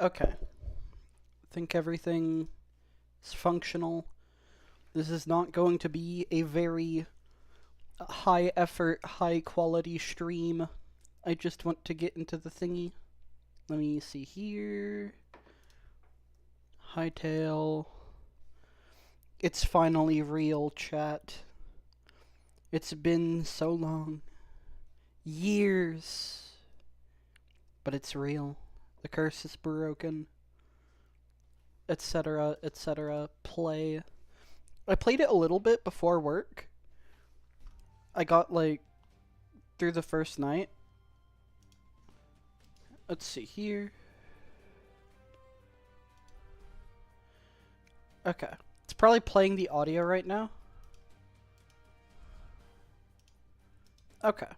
Okay. Think everything is functional. This is not going to be a very high effort, high quality stream. I just want to get into the thingy. Let me see here. Hightail. It's finally real, chat. It's been so long. Years. But it's real. The curse is broken. Etc., etc. Play. I played it a little bit before work. I got, like, through the first night. Let's see here. Okay. It's probably playing the audio right now. Okay.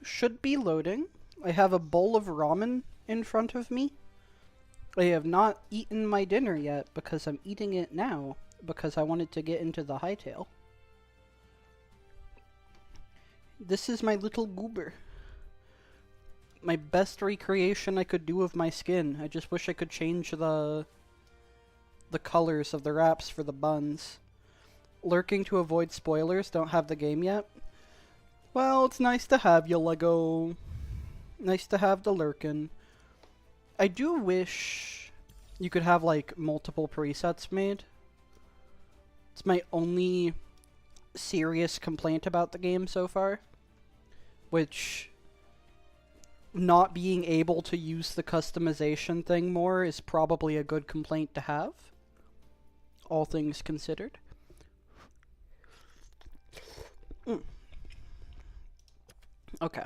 Should be loading. I have a bowl of ramen in front of me. I have not eaten my dinner yet because I'm eating it now because I wanted to get into the hightail. This is my little goober. My best recreation I could do of my skin. I just wish I could change the colors of the wraps for the buns. Lurking to avoid spoilers, don't have the game yet. Well, it's nice to have you, Lego. Nice to have the lurkin'. I do wish you could have, like, multiple presets made. It's my only serious complaint about the game so far. Which, not being able to use the customization thing more is probably a good complaint to have. All things considered. Okay.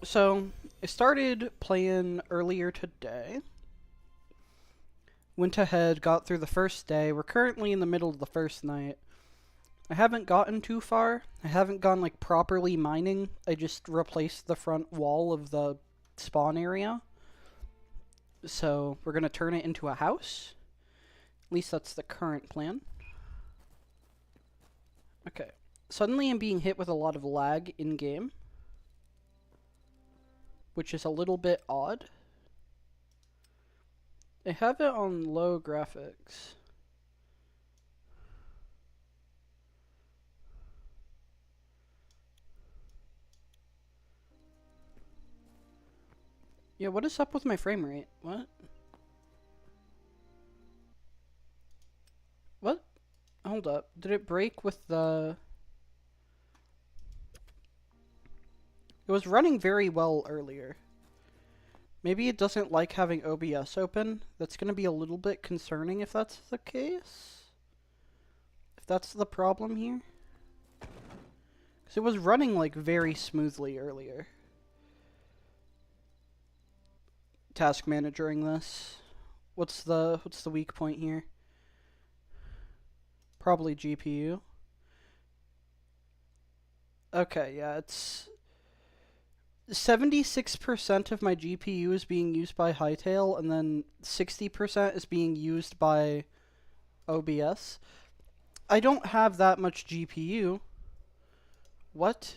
So, I started playing earlier today. Went ahead, got through the first day. We're currently in the middle of the first night. I haven't gotten too far. I haven't gone, like, properly mining. I just replaced the front wall of the spawn area. So, we're gonna turn it into a house. At least that's the current plan. Okay. Suddenly I'm being hit with a lot of lag in-game, which is a little bit odd. I have it on low graphics. Yeah, what is up with my frame rate? What? What? Hold up. Did it break with the... It was running very well earlier. Maybe it doesn't like having OBS open. That's going to be a little bit concerning if that's the case. If that's the problem here. Because it was running, like, very smoothly earlier. Task managering this. What's the weak point here? Probably GPU. Okay, yeah, it's 76% of my GPU is being used by Hightail, and then 60% is being used by OBS. I don't have that much GPU. What?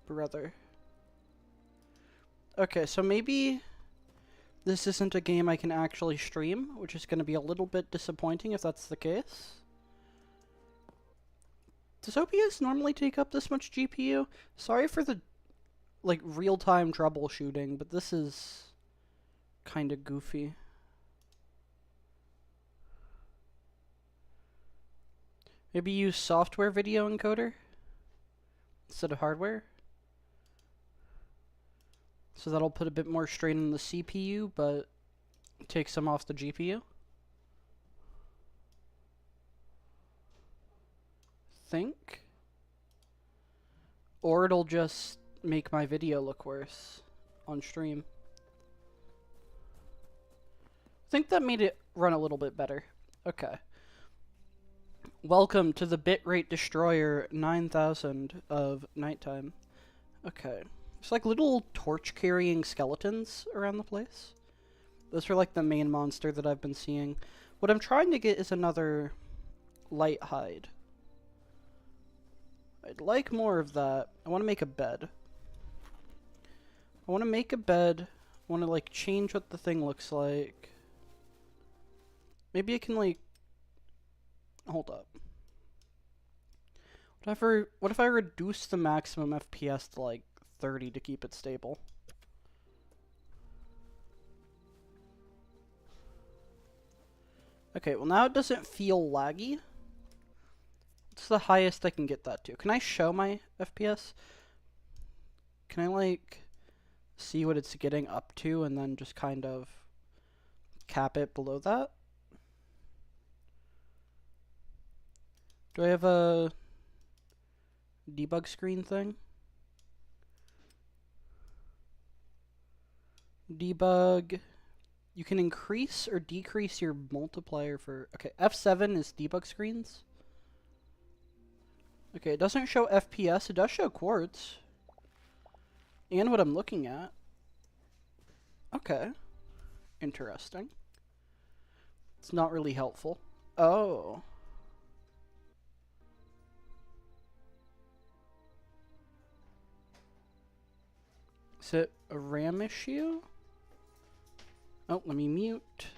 Brother. Okay, so maybe this isn't a game I can actually stream, which is going to be a little bit disappointing if that's the case. Does OBS normally take up this much GPU? Sorry for the, like, real-time troubleshooting, but this is kind of goofy. Maybe use software video encoder instead of hardware. So that'll put a bit more strain on the CPU, but take some off the GPU. Think. Or it'll just make my video look worse on stream. I think that made it run a little bit better. Okay. Welcome to the bitrate destroyer 9000 of nighttime. Okay. There's like little torch carrying skeletons around the place. Those are like the main monster that I've been seeing. What I'm trying to get is another light hide. I'd like more of that. I want to make a bed. I want to make a bed. I want to, like, change what the thing looks like. Maybe I can, like... Hold up. What if I reduce the maximum FPS to, like, 30 to keep it stable? Okay, well now it doesn't feel laggy. It's the highest I can get that to. Can I show my FPS? Can I, like, see what it's getting up to and then just kind of cap it below that? Do I have a debug screen thing? Debug. You can increase or decrease your multiplier for... Okay, F7 is debug screens. Okay, it doesn't show FPS. It does show quartz. And what I'm looking at. Okay. Interesting. It's not really helpful. Oh. Is it a RAM issue? Oh, let me mute.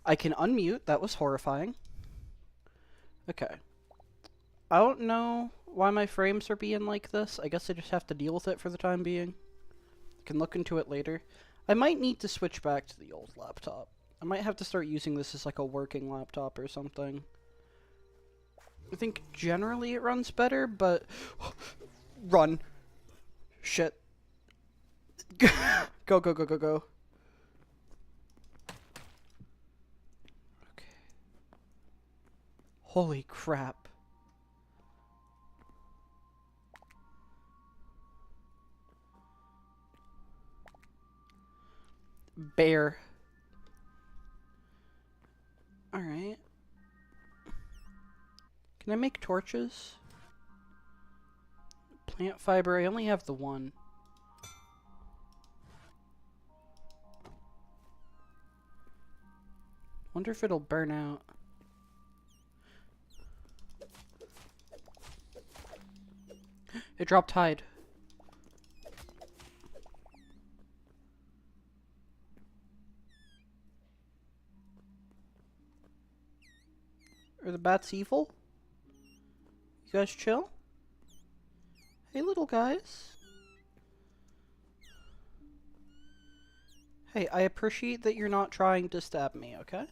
I can unmute. That was horrifying. Okay. I don't know why my frames are being like this. I guess I just have to deal with it for the time being. I can look into it later. I might need to switch back to the old laptop. I might have to start using this as like a working laptop or something. I think generally it runs better, but... Run. Shit. Go, go, go, go, go. Okay. Holy crap. Bear. Alright. Can I make torches? Plant fiber, I only have the one. Wonder if it'll burn out. It dropped hide. Are the bats evil? You guys chill? Hey, little guys. Hey, I appreciate that you're not trying to stab me, okay?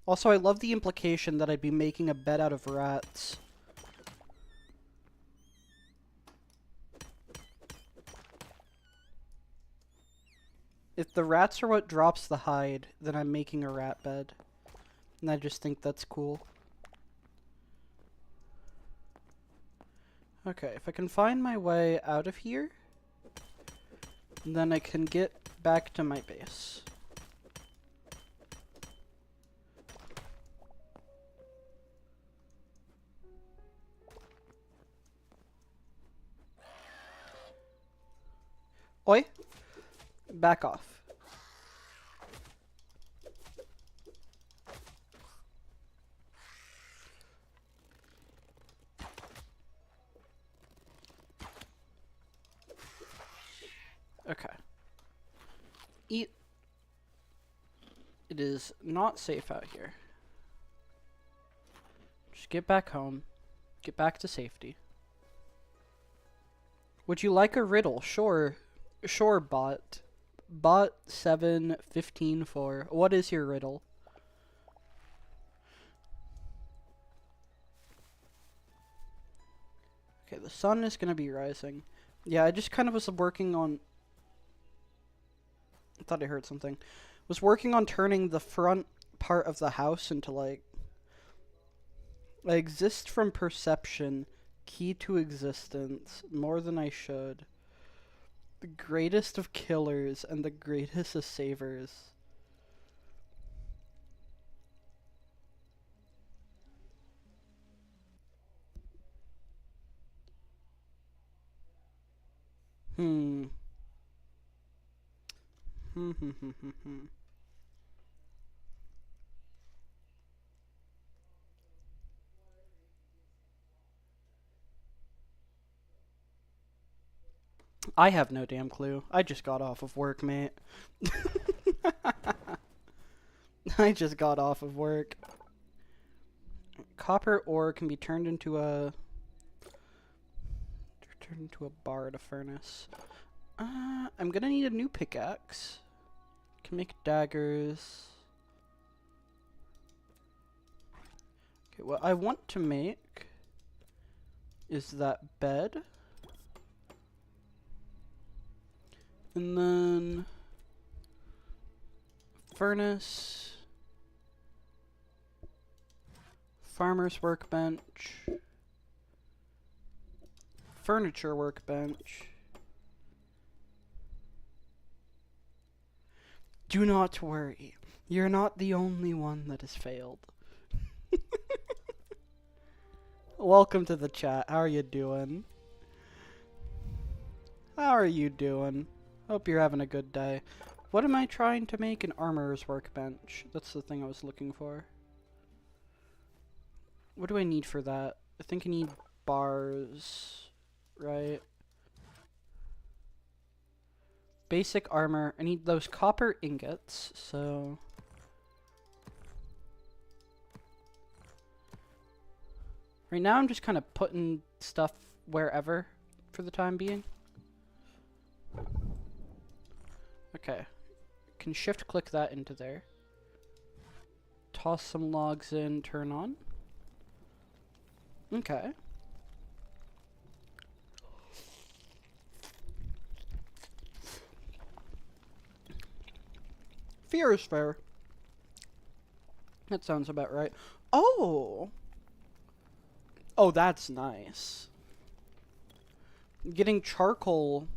Also, I love the implication that I'd be making a bed out of rats. If the rats are what drops the hide, then I'm making a rat bed. And I just think that's cool. Okay, if I can find my way out of here, then I can get back to my base. Oi! Back off. Okay. Eat. It is not safe out here. Just get back home. Get back to safety. Would you like a riddle? Sure. Sure, bot. Bot 7154. What is your riddle? Okay, the sun is gonna be rising. Yeah, I just kind of was working on... I thought I heard something. Was working on turning the front part of the house into, like... I exist from perception, key to existence, more than I should. The greatest of killers and the greatest of savers. I have no damn clue. I just got off of work, mate. I just got off of work. Copper ore can be turned into a bar at a furnace. I'm gonna need a new pickaxe. Can make daggers. Okay, what I want to make is that bed. And then furnace, farmer's workbench, furniture workbench. Do not worry, you're not the only one that has failed. Welcome to the chat. How are you doing? How are you doing? Hope you're having a good day. What am I trying to make? An armorer's workbench. That's the thing I was looking for. What do I need for that? I think I need bars, right? Basic armor. I need those copper ingots, so... Right now I'm just kind of putting stuff wherever for the time being. Okay. Can shift click that into there. Toss some logs in, turn on. Okay. Fear is fair. That sounds about right. Oh! Oh, that's nice. Getting charcoal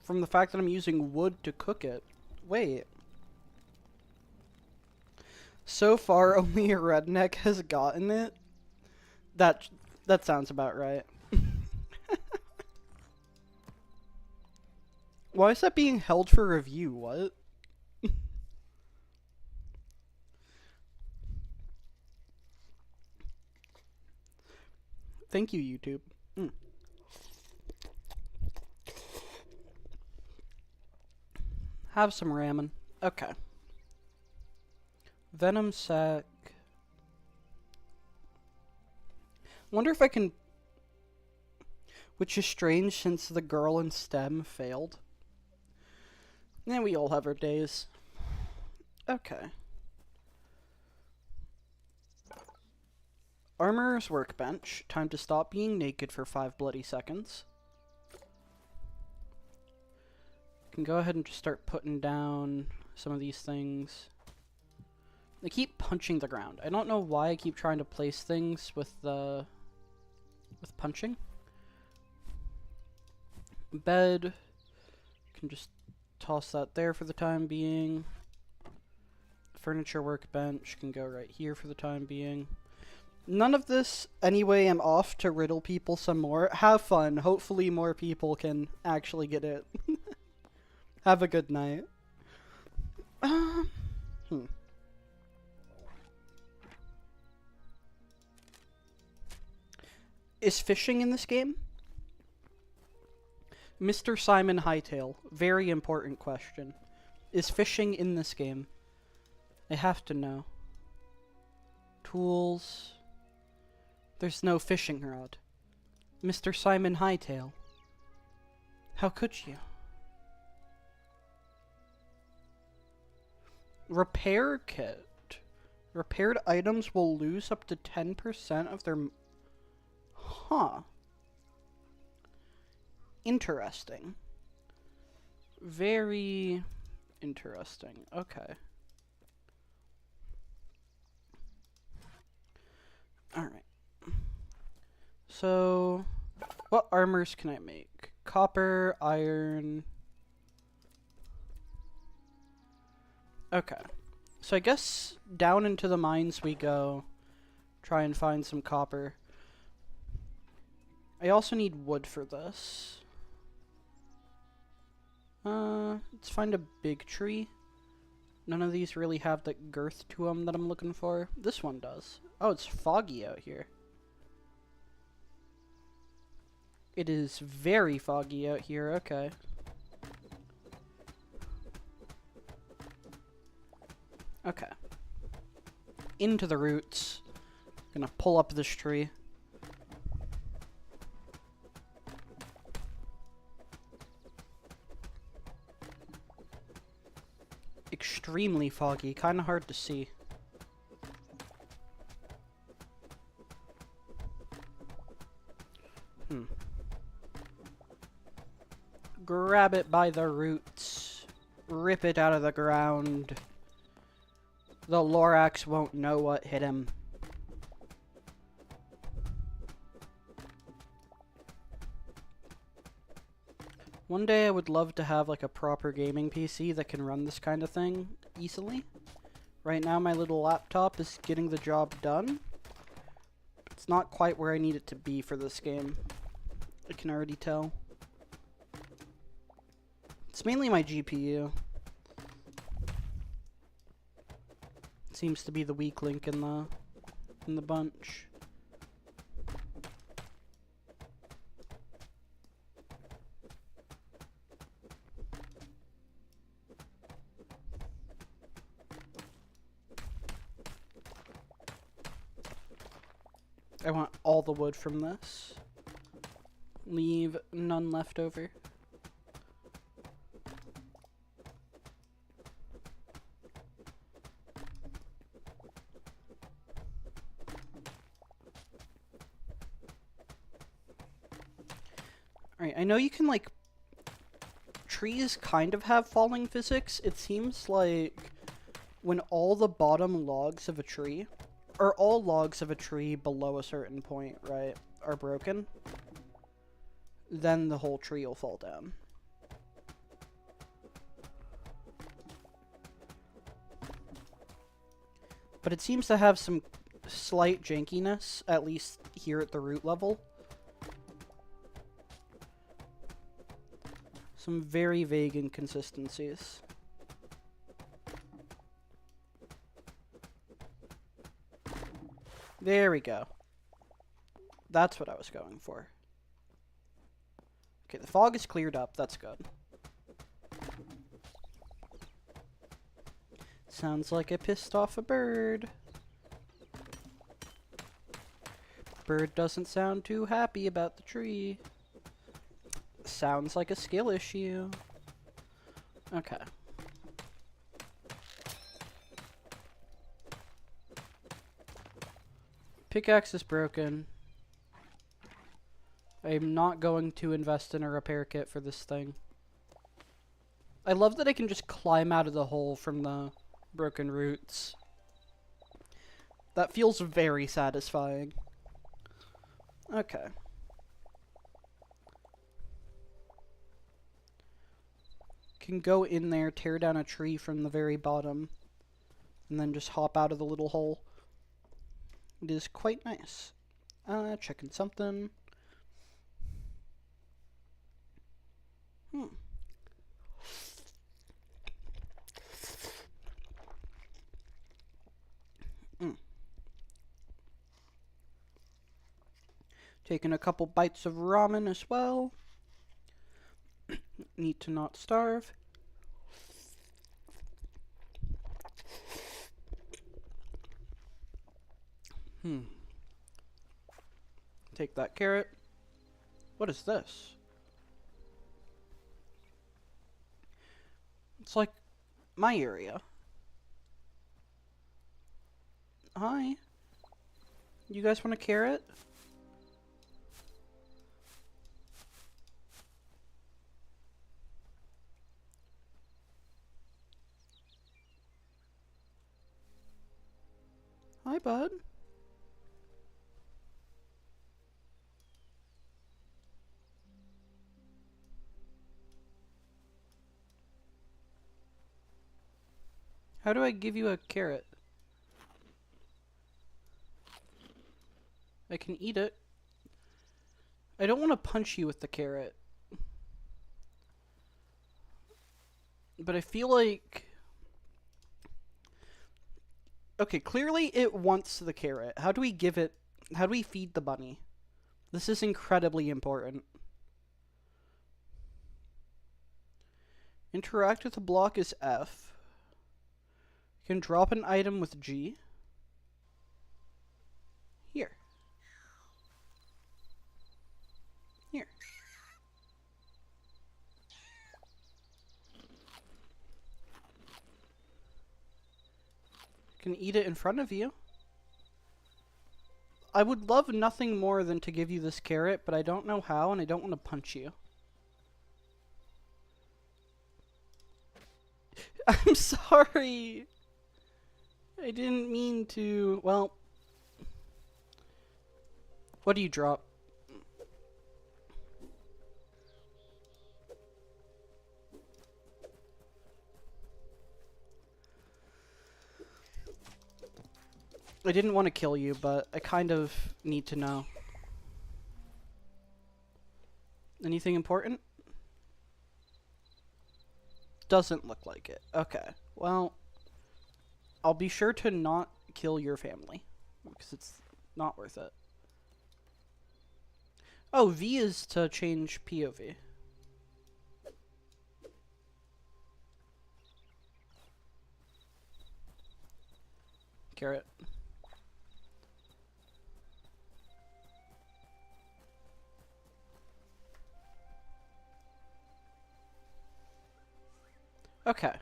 from the fact that I'm using wood to cook it. Wait. So far, only a redneck has gotten it? That sounds about right. Why is that being held for review? What? Thank you, YouTube. Have some ramen. Okay. Venom sac. Wonder if I can... Which is strange since the girl in STEM failed. Yeah, we all have our days. Okay. Armorer's workbench. Time to stop being naked for 5 bloody seconds. Can go ahead and just start putting down some of these things. I keep punching the ground. I don't know why I keep trying to place things with punching. Bed. Can just toss that there for the time being. Furniture workbench can go right here for the time being. None of this, anyway, I'm off to riddle people some more. Have fun. Hopefully more people can actually get it. Have a good night. Is fishing in this game? Mr. Simon Hightail, very important question. Is fishing in this game? I have to know. Tools. There's no fishing rod. Mr. Simon Hightail. How could you? Repair kit. Repaired items will lose up to 10% of their... Huh. Interesting. Very interesting. Okay. Alright. So, what armors can I make? Copper, iron... Okay. So I guess down into the mines we go. Try and find some copper. I also need wood for this. Let's find a big tree. None of these really have the girth to them that I'm looking for. This one does. Oh, it's foggy out here. It is very foggy out here, okay. Okay. Into the roots. Gonna pull up this tree. Extremely foggy, kinda hard to see. Grab it by the roots. Rip it out of the ground. The Lorax won't know what hit him. One day I would love to have like a proper gaming PC that can run this kind of thing easily. Right now my little laptop is getting the job done. It's not quite where I need it to be for this game. I can already tell. It's mainly my GPU. It seems to be the weak link in the bunch. I want all the wood from this. Leave none left over. Alright, I know you can, like, trees kind of have falling physics. It seems like when all the bottom logs of a tree, or all logs of a tree below a certain point, right, are broken, then the whole tree will fall down. But it seems to have some slight jankiness, at least here at the root level. Some very vague inconsistencies. There we go. That's what I was going for. Okay, the fog is cleared up. That's good. Sounds like I pissed off a bird. Bird doesn't sound too happy about the tree. Sounds like a skill issue. Okay. Pickaxe is broken. I'm not going to invest in a repair kit for this thing. I love that I can just climb out of the hole from the broken roots. That feels very satisfying. Okay. Can go in there, tear down a tree from the very bottom, and then just hop out of the little hole. It is quite nice. Checking something. Taking a couple bites of ramen as well. Need to not starve. Take that carrot. What is this? It's like my area. Hi. You guys want a carrot? Hi, bud. How do I give you a carrot? I can eat it. I don't want to punch you with the carrot. But I feel like... Okay, clearly it wants the carrot. How do we give it... How do we feed the bunny? This is incredibly important. Interact with a block is F. You can drop an item with G. Here. Here. You can eat it in front of you. I would love nothing more than to give you this carrot, but I don't know how, and I don't want to punch you. I'm sorry. I didn't mean to. Well, what do you drop? I didn't want to kill you, but I kind of need to know. Anything important? Doesn't look like it. Okay. Well, I'll be sure to not kill your family, because it's not worth it. Oh, V is to change POV. Carrot. Okay.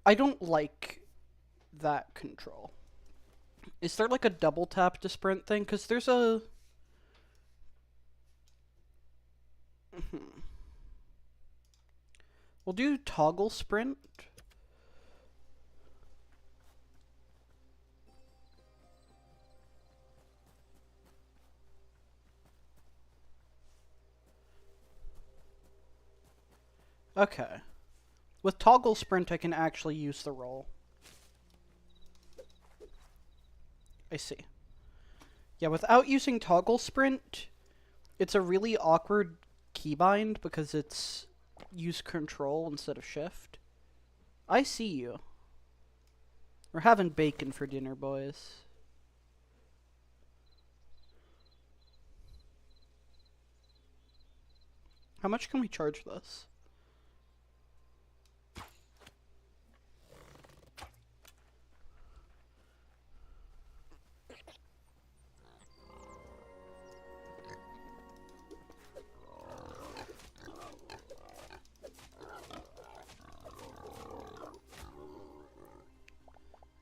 I don't like that control. Is there like a double tap to sprint thing? Because there's a... We'll do toggle sprint. Okay. With toggle sprint, I can actually use the roll. I see. Yeah, without using toggle sprint, it's a really awkward keybind because it's use control instead of shift. I see you. We're having bacon for dinner, boys. How much can we charge this?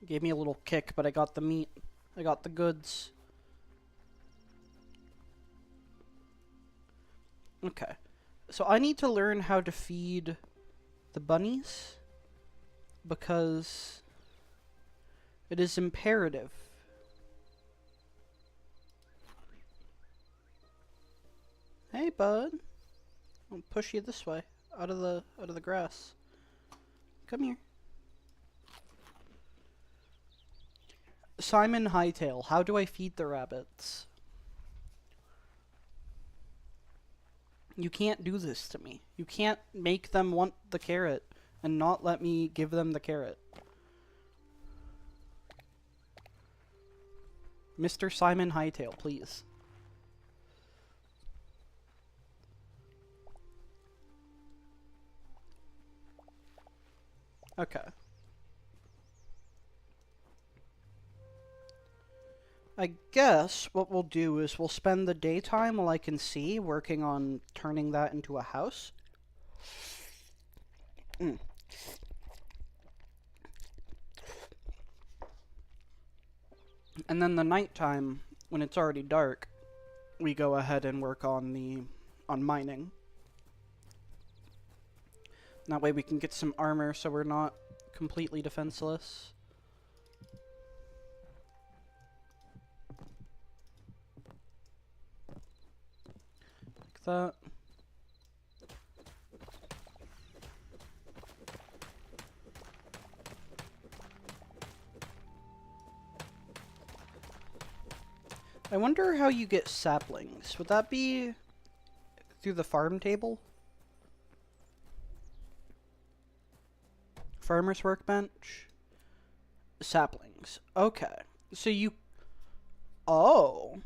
Gave me a little kick, but I got the meat. I got the goods. Okay. So I need to learn how to feed the bunnies because it is imperative. Hey, bud. I'll push you this way, out of the grass. Come here. Simon Hightail, how do I feed the rabbits? You can't do this to me. You can't make them want the carrot and not let me give them the carrot. Mr. Simon Hightail, please. Okay. I guess what we'll do is we'll spend the daytime while I can see working on turning that into a house. Mm. And then the nighttime, when it's already dark, we go ahead and work on mining. That way we can get some armor so we're not completely defenseless. Like that. I wonder how you get saplings. Would that be through the farm table? Farmer's workbench? Saplings. Okay. So you... Oh.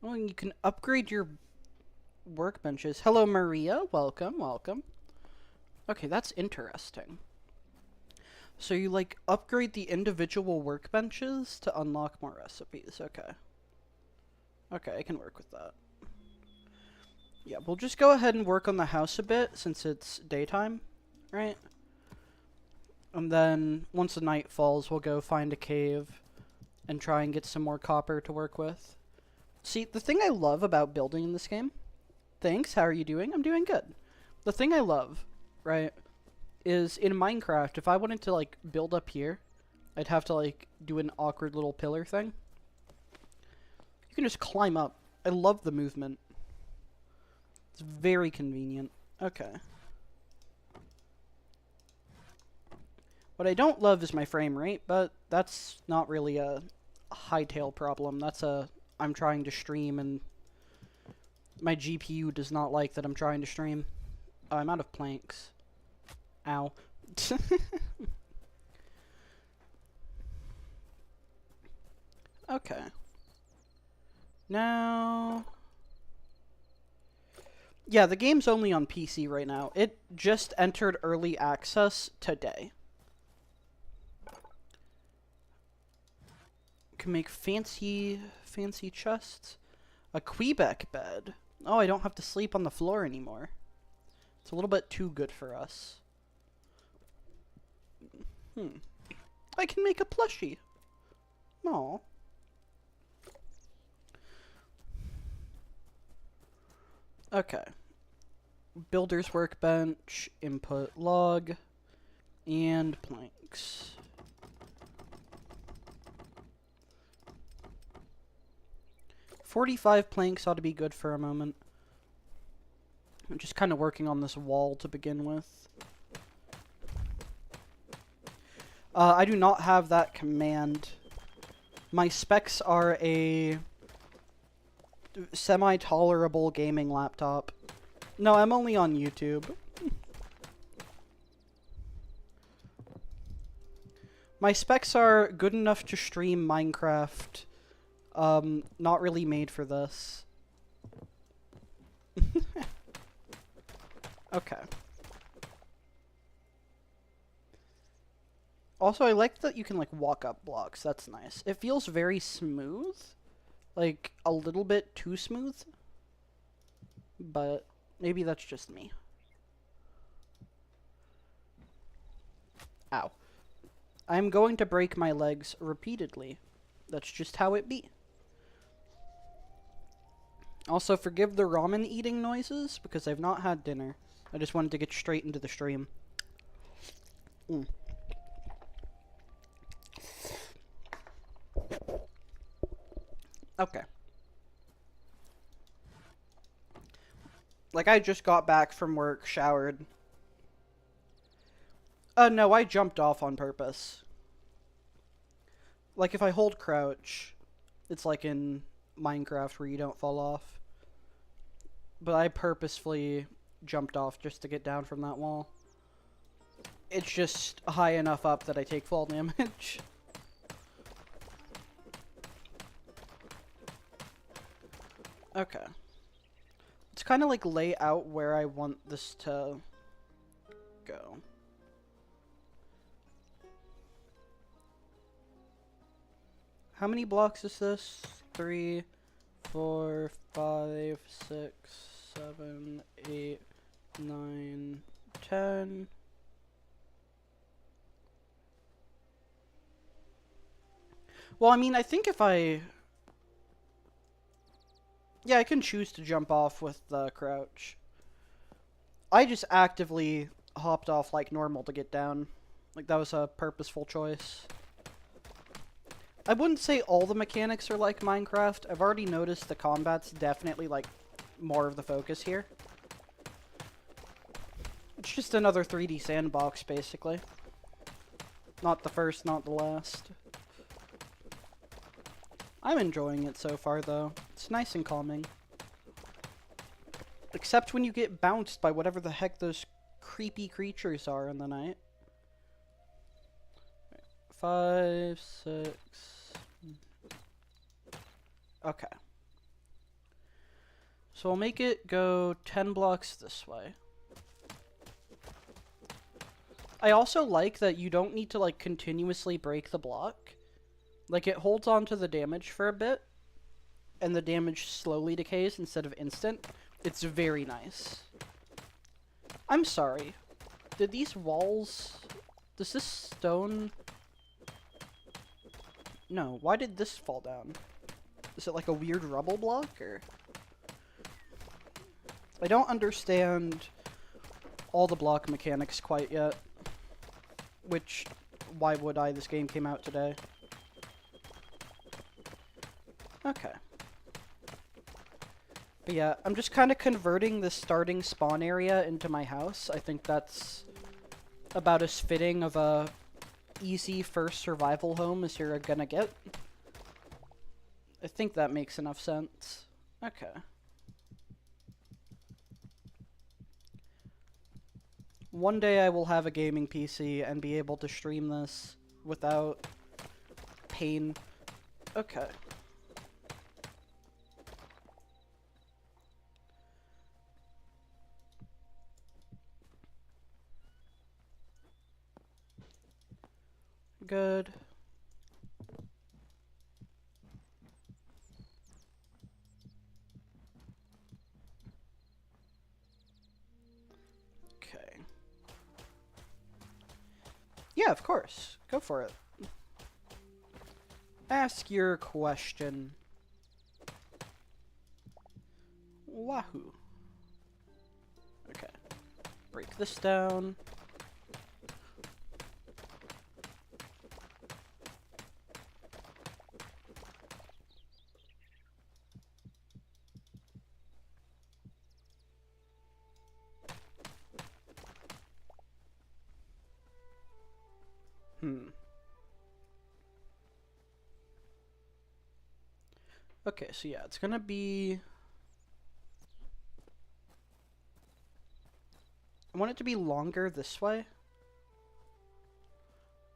Well, you can upgrade your workbenches. Hello, Maria. Welcome, welcome. Okay, that's interesting. So you, like, upgrade the individual workbenches to unlock more recipes. Okay. Okay, I can work with that. Yeah, we'll just go ahead and work on the house a bit since it's daytime, right? And then, once the night falls, we'll go find a cave and try and get some more copper to work with. See, the thing I love about building in this game... Thanks, how are you doing? I'm doing good. The thing I love, right, is in Minecraft, if I wanted to, like, build up here, I'd have to, like, do an awkward little pillar thing. You can just climb up. I love the movement. It's very convenient. Okay. What I don't love is my frame rate, but that's not really a hightail problem. That's a... I'm trying to stream, and my GPU does not like that I'm trying to stream. Oh, I'm out of planks. Ow. Okay. Now... Yeah, the game's only on PC right now. It just entered early access today. Can make fancy chests. A Quebec bed. Oh, I don't have to sleep on the floor anymore. It's a little bit too good for us. I can make a plushie. Aw. Okay. Builder's workbench, input log, and planks. "45 planks ought to be good for a moment. I'm just kind of working on this wall to begin with. I do not have that command. My specs are a semi-tolerable gaming laptop. No, I'm only on YouTube. My specs are good enough to stream Minecraft. Not really made for this. Okay. Also, I like that you can, like, walk up blocks. That's nice. It feels very smooth. Like, a little bit too smooth. But maybe that's just me. Ow. I'm going to break my legs repeatedly. That's just how it be. Also, forgive the ramen eating noises, because I've not had dinner. I just wanted to get straight into the stream. Okay. Like, I just got back from work, showered. No, I jumped off on purpose. Like, if I hold crouch, it's like in Minecraft where you don't fall off. But I purposefully jumped off just to get down from that wall. It's just high enough up that I take fall damage. Okay. Let's just kind of like lay out where I want this to go. How many blocks is this? 3, 4, 5, 6, 7, 8, 9, 10. Well, I mean, I think if I... Yeah, I can choose to jump off with the crouch. I just actively hopped off like normal to get down. Like, that was a purposeful choice. I wouldn't say all the mechanics are like Minecraft. I've already noticed the combat's definitely, like, more of the focus here. It's just another 3D sandbox, basically. Not the first, not the last. I'm enjoying it so far, though. It's nice and calming. Except when you get bounced by whatever the heck those creepy creatures are in the night. 5, 6... Okay. So I'll make it go 10 blocks this way. I also like that you don't need to, like, continuously break the block. Like, it holds on to the damage for a bit, and the damage slowly decays instead of instant. It's very nice. I'm sorry. Did these walls... Does this stone... No, why did this fall down? Is it like a weird rubble block, or... I don't understand all the block mechanics quite yet. Which, why would I? This game came out today. Okay. But yeah, I'm just kind of converting the starting spawn area into my house. I think that's about as fitting of a easy first survival home as you're gonna get. I think that makes enough sense. Okay. One day I will have a gaming PC and be able to stream this without pain. Okay. Good. Okay. Yeah, of course. Go for it. Ask your question. Wahoo. Okay. Break this down. Okay, so yeah, it's gonna be... I want it to be longer this way.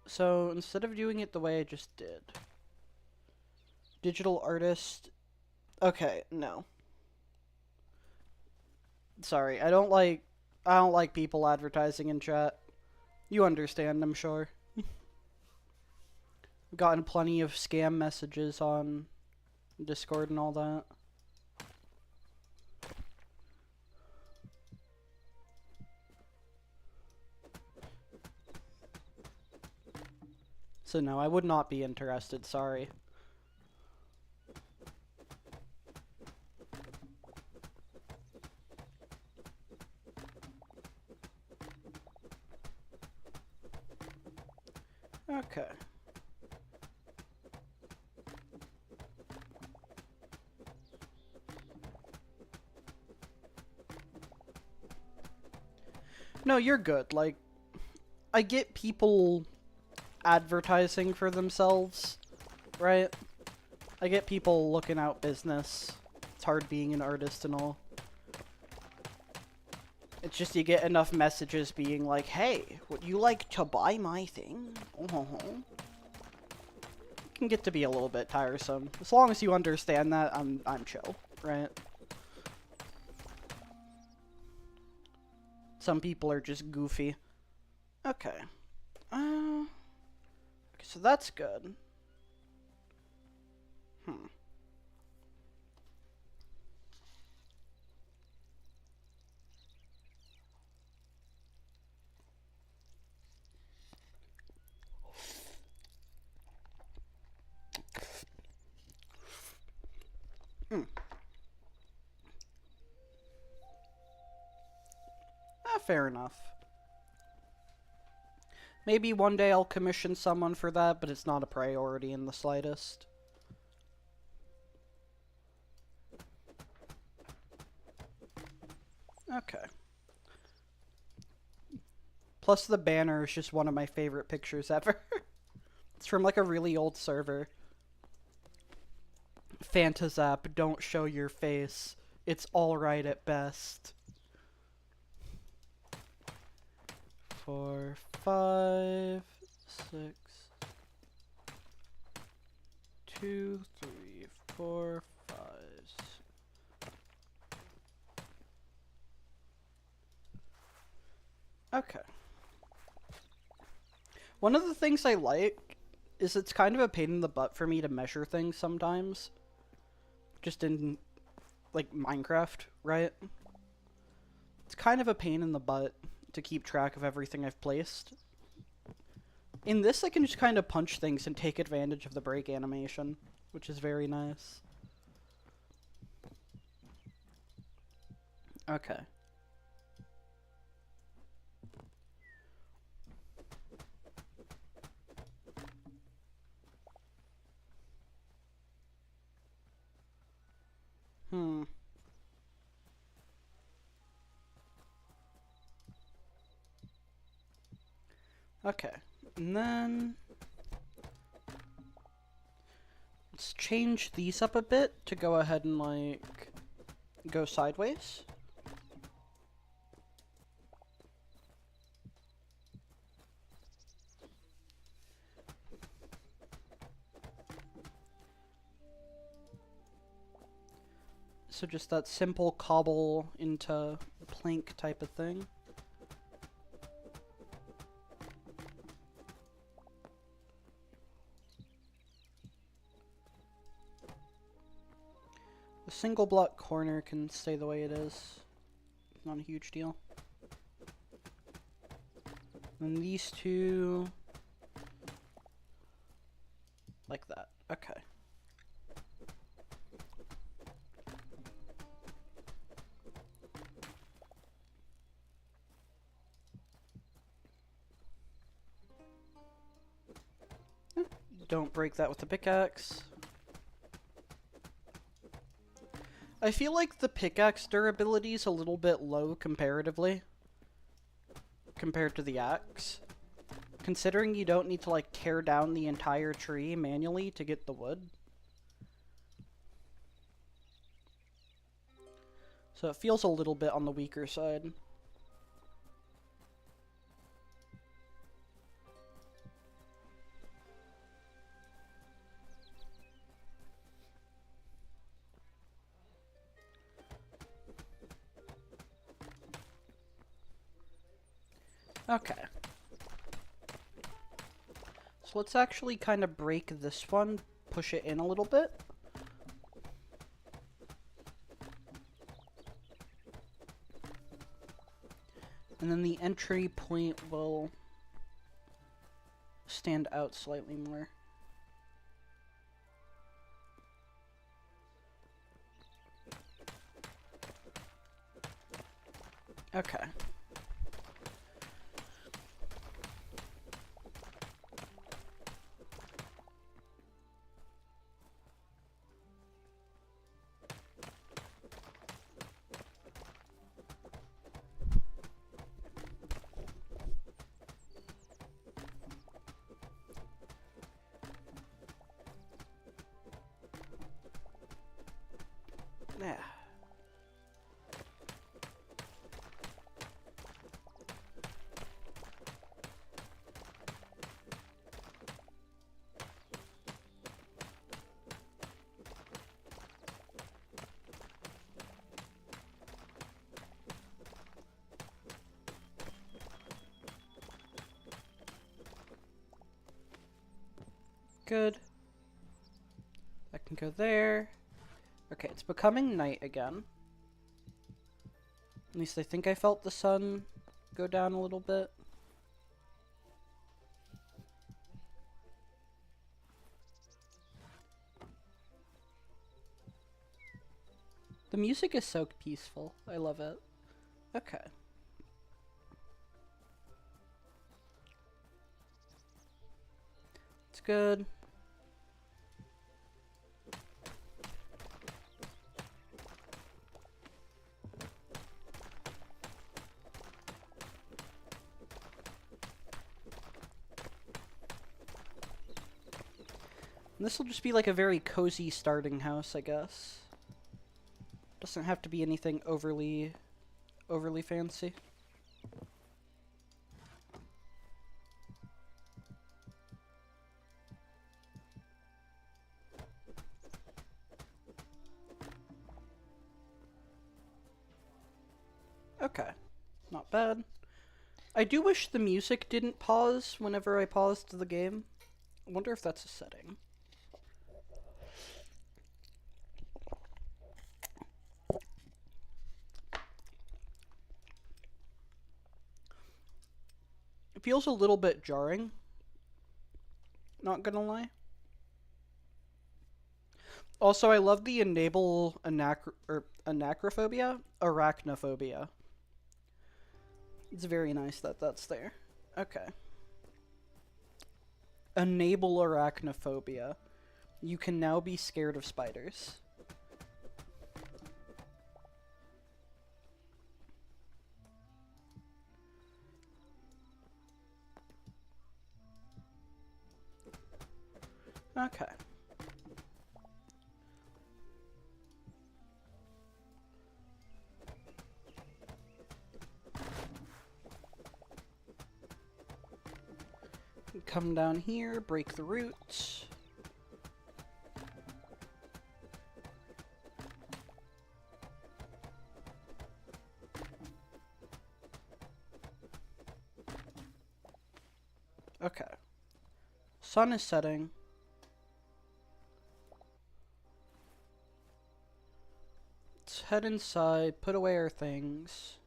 So instead of doing it the way I just did. Digital artist... Okay, no. Sorry, I don't like people advertising in chat. You understand, I'm sure. I've gotten plenty of scam messages on Discord and all that. So no, I would not be interested, sorry. Okay. No, you're good. Like, I get people advertising for themselves, right? I get people looking out business. It's hard being an artist and all. It's just you get enough messages being like, hey, would you like to buy my thing? It can get to be a little bit tiresome. As long as you understand that, I'm chill, right? Some people are just goofy. Okay. Okay, so that's good. Fair enough. Maybe one day I'll commission someone for that, but it's not a priority in the slightest. Okay. Plus the banner is just one of my favorite pictures ever. It's from like a really old server. Phantazap, don't show your face. It's alright at best. 4, 5, 6, 2, 3, 4, 5. Okay. One of the things I like is it's kind of a pain in the butt for me to measure things sometimes. Just in, like, Minecraft, right? It's kind of a pain in the butt to keep track of everything I've placed. In this, I can just kind of punch things and take advantage of the break animation, which is very nice. Okay. Okay, and then let's change these up a bit to go ahead and, like, go sideways. So just that simple cobble into plank type of thing. The single block corner can stay the way it is. Not a huge deal. And these two, like that. Okay. Don't break that with the pickaxe. I feel like the pickaxe durability is a little bit low comparatively, compared to the axe. Considering you don't need to, like, tear down the entire tree manually to get the wood. So it feels a little bit on the weaker side. Okay. So let's actually kind of break this one, push it in a little bit. And then the entry point will stand out slightly more. Okay. Yeah. Good. That can go there. Okay, it's becoming night again. At least I think I felt the sun go down a little bit. The music is so peaceful. I love it. Okay. It's good. This will just be like a very cozy starting house, I guess. Doesn't have to be anything overly fancy. Okay, not bad. I do wish the music didn't pause whenever I paused the game. I wonder if that's a setting. It feels a little bit jarring. Not gonna lie. Also, I love the enable anacrophobia? Arachnophobia. It's very nice that that's there. Okay. Enable arachnophobia. You can now be scared of spiders. Okay. Come down here, break the roots. Okay. Sun is setting. Let's head inside, put away our things.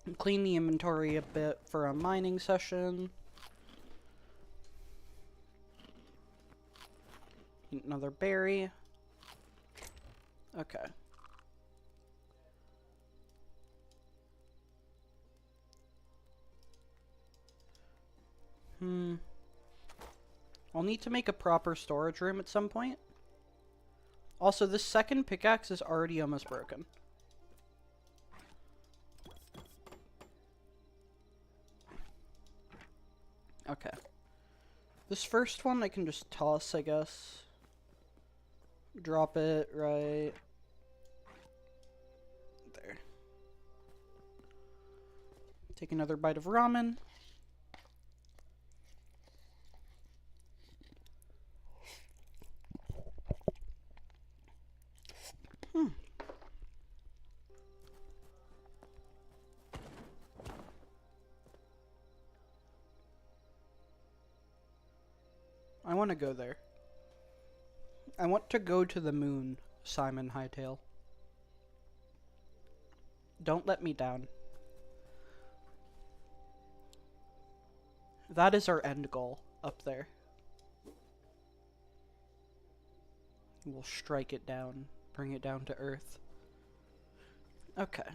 And clean the inventory a bit for a mining session. Another berry. Okay. I'll need to make a proper storage room at some point. Also, this second pickaxe is already almost broken. Okay. This first one I can just toss, I guess. Drop it right there. Take another bite of ramen. I want to go there. I want to go to the moon, Simon Hightail. Don't let me down. That is our end goal, up there. We'll strike it down, bring it down to Earth. Okay.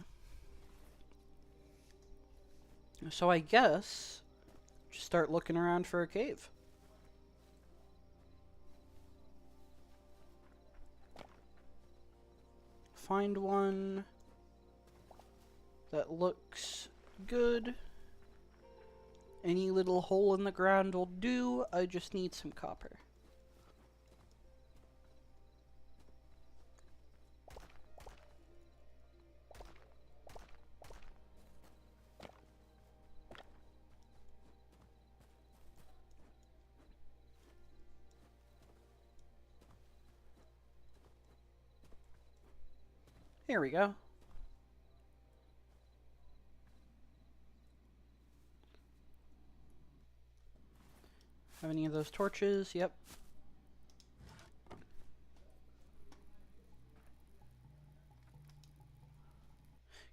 So I guess, just start looking around for a cave. Find one that looks good. Any little hole in the ground will do. I just need some copper. Here we go. any of those torches? Yep.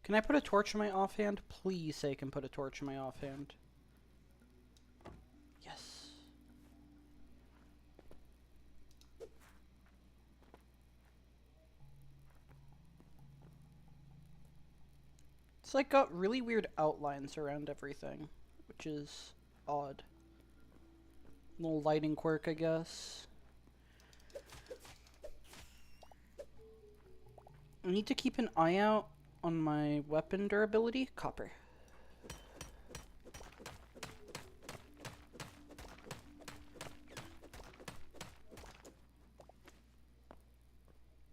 Can I put a torch in my offhand? Please say I can put a torch in my offhand. Yes. It's like got really weird outlines around everything, which is odd. Little lighting quirk, I guess. I need to keep an eye out on my weapon durability. Copper.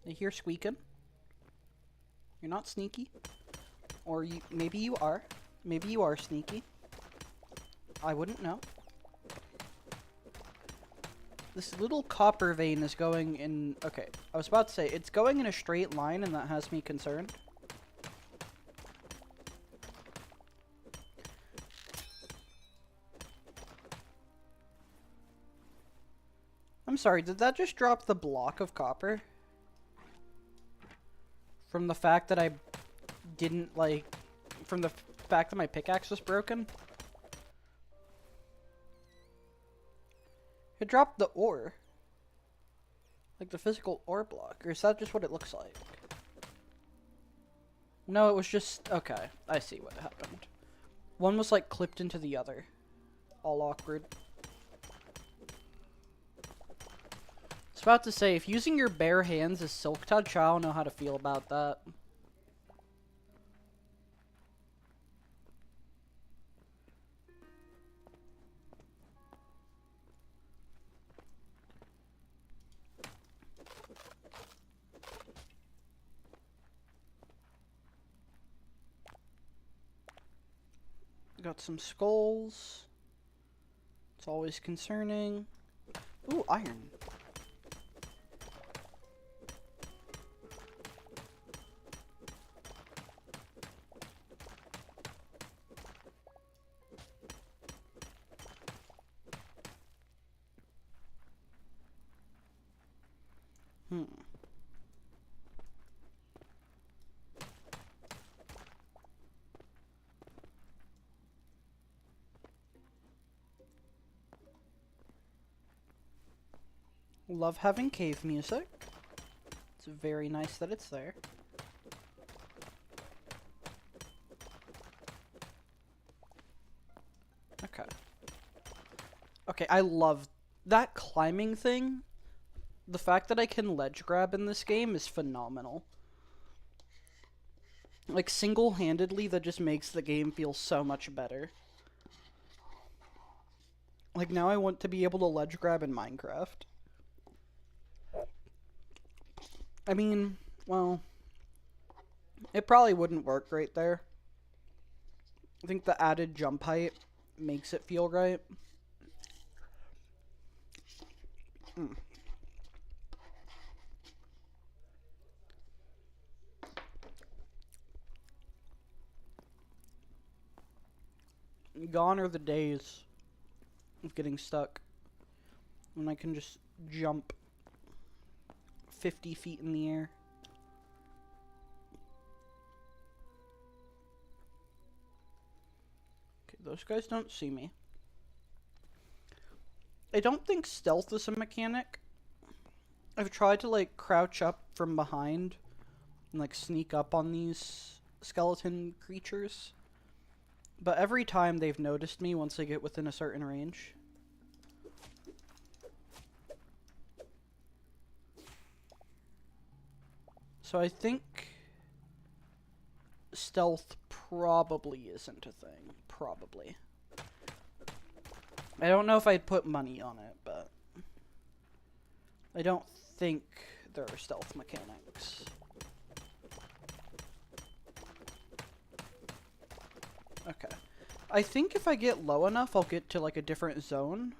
I hear squeaking. You're not sneaky. Or you, maybe you are. Maybe you are sneaky. I wouldn't know. This little copper vein is going in... Okay, I was about to say, it's going in a straight line and that has me concerned. I'm sorry, did that just drop the block of copper? From the fact that I didn't, like... From the fact that my pickaxe was broken? It dropped the ore. Like the physical ore block. Or is that just what it looks like? No, it was just... Okay, I see what happened. One was like clipped into the other. All awkward. I was about to say, if using your bare hands is silk touch, I don't know how to feel about that. Got some skulls. It's always concerning. Ooh, iron. Love having cave music. It's very nice that it's there. Okay. Okay, I love that climbing thing. The fact that I can ledge grab in this game is phenomenal. Like, single-handedly, that just makes the game feel so much better. Like, now I want to be able to ledge grab in Minecraft. I mean, well, it probably wouldn't work right there. I think the added jump height makes it feel right. Gone are the days of getting stuck when I can just jump 50 feet in the air. Okay, those guys don't see me. I don't think stealth is a mechanic. I've tried to, like, crouch up from behind and, like, sneak up on these skeleton creatures. But every time they've noticed me once they get within a certain range. So I think stealth probably isn't a thing. Probably. I don't know if I'd put money on it, but I don't think there are stealth mechanics. Okay. I think if I get low enough, I'll get to, like, a different zone.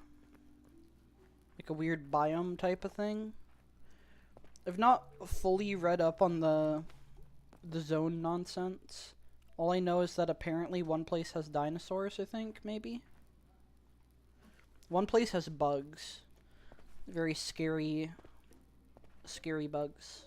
Like a weird biome type of thing. I've not fully read up on the zone nonsense. All I know is that apparently one place has dinosaurs, I think, maybe? One place has bugs. Very scary, scary bugs.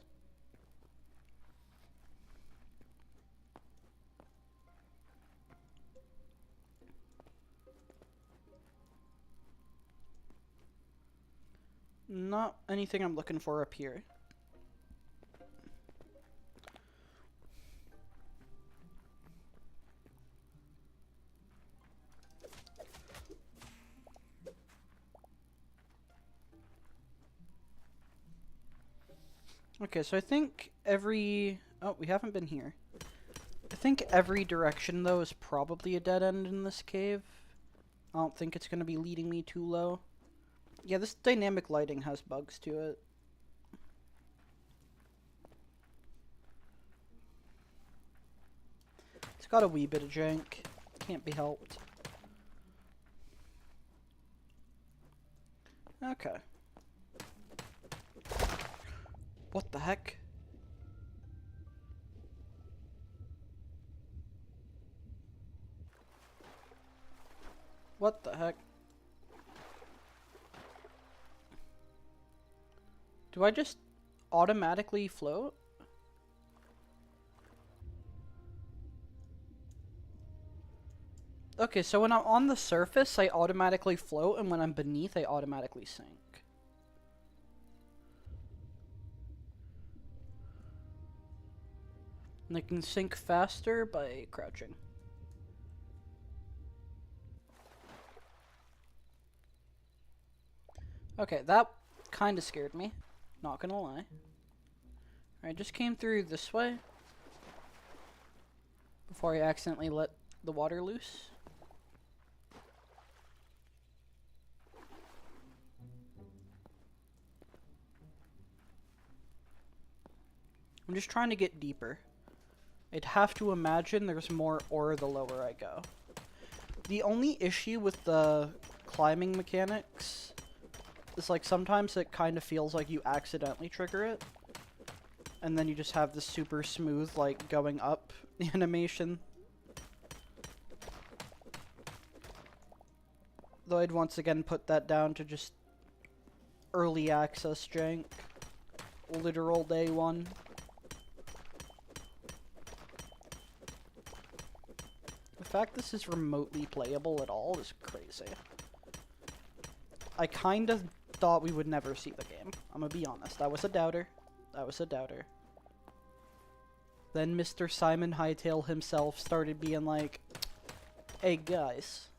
Not anything I'm looking for up here. Okay, so I think every... Oh, we haven't been here. I think every direction, though, is probably a dead end in this cave. I don't think it's going to be leading me too low. Yeah, this dynamic lighting has bugs to it. It's got a wee bit of jank. Can't be helped. Okay. What the heck? What the heck? Do I just automatically float? Okay, so when I'm on the surface, I automatically float, and when I'm beneath, I automatically sink. And I can sink faster by crouching. Okay, that kind of scared me. Not gonna lie. I just came through this way before I accidentally let the water loose. I'm just trying to get deeper. I'd have to imagine there's more ore the lower I go. The only issue with the climbing mechanics is, like, sometimes it kind of feels like you accidentally trigger it. And then you just have this super smooth, like, going up animation. Though I'd once again put that down to just early access jank. Literal day one. The fact this is remotely playable at all is crazy. I kind of thought we would never see the game. I'm gonna be honest. I was a doubter. I was a doubter. Then Mr. Simon Hightail himself started being like, hey guys.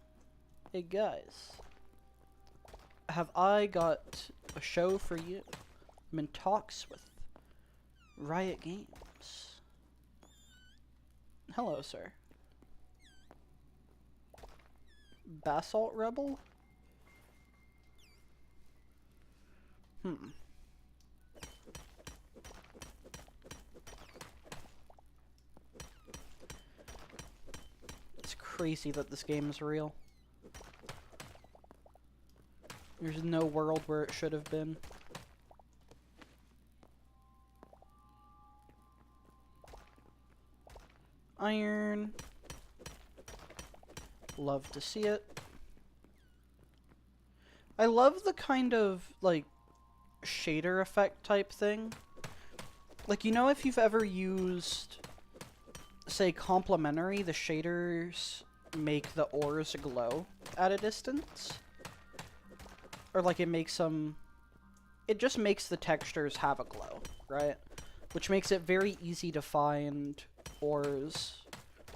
Hey guys. Have I got a show for you? I'm in talks with Riot Games. Hello, sir. Basalt Rebel? It's crazy that this game is real. There's no world where it should have been. Iron. Love to see it. I love the kind of, like, shader effect type thing. Like, you know, if you've ever used, say, complementary, the shaders make the ores glow at a distance? Or, like, it makes them... It just makes the textures have a glow, right? Which makes it very easy to find ores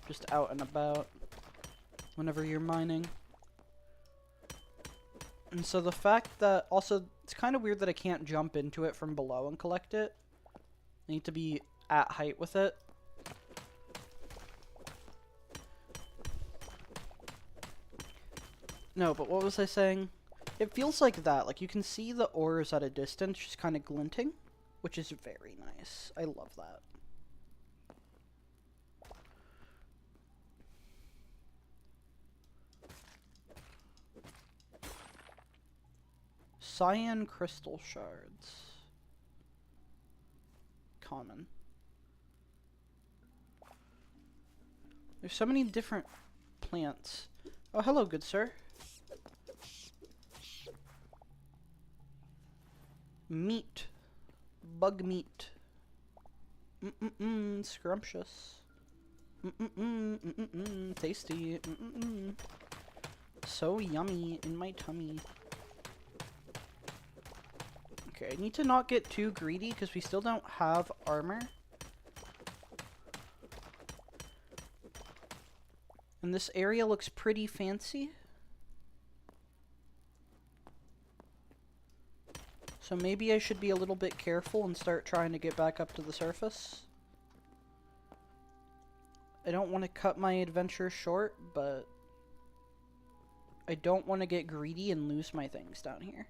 just out and about whenever you're mining. And so the fact that... Also, it's kind of weird that I can't jump into it from below and collect it. I need to be at height with it. No, but what was I saying? It feels like that. Like, you can see the ores at a distance just kind of glinting, which is very nice. I love that. Cyan crystal shards. Common. There's so many different plants. Oh, hello, good sir. Meat. Bug meat. Scrumptious. Tasty. So yummy in my tummy. Okay, I need to not get too greedy because we still don't have armor. And this area looks pretty fancy. So maybe I should be a little bit careful and start trying to get back up to the surface. I don't want to cut my adventure short, but I don't want to get greedy and lose my things down here.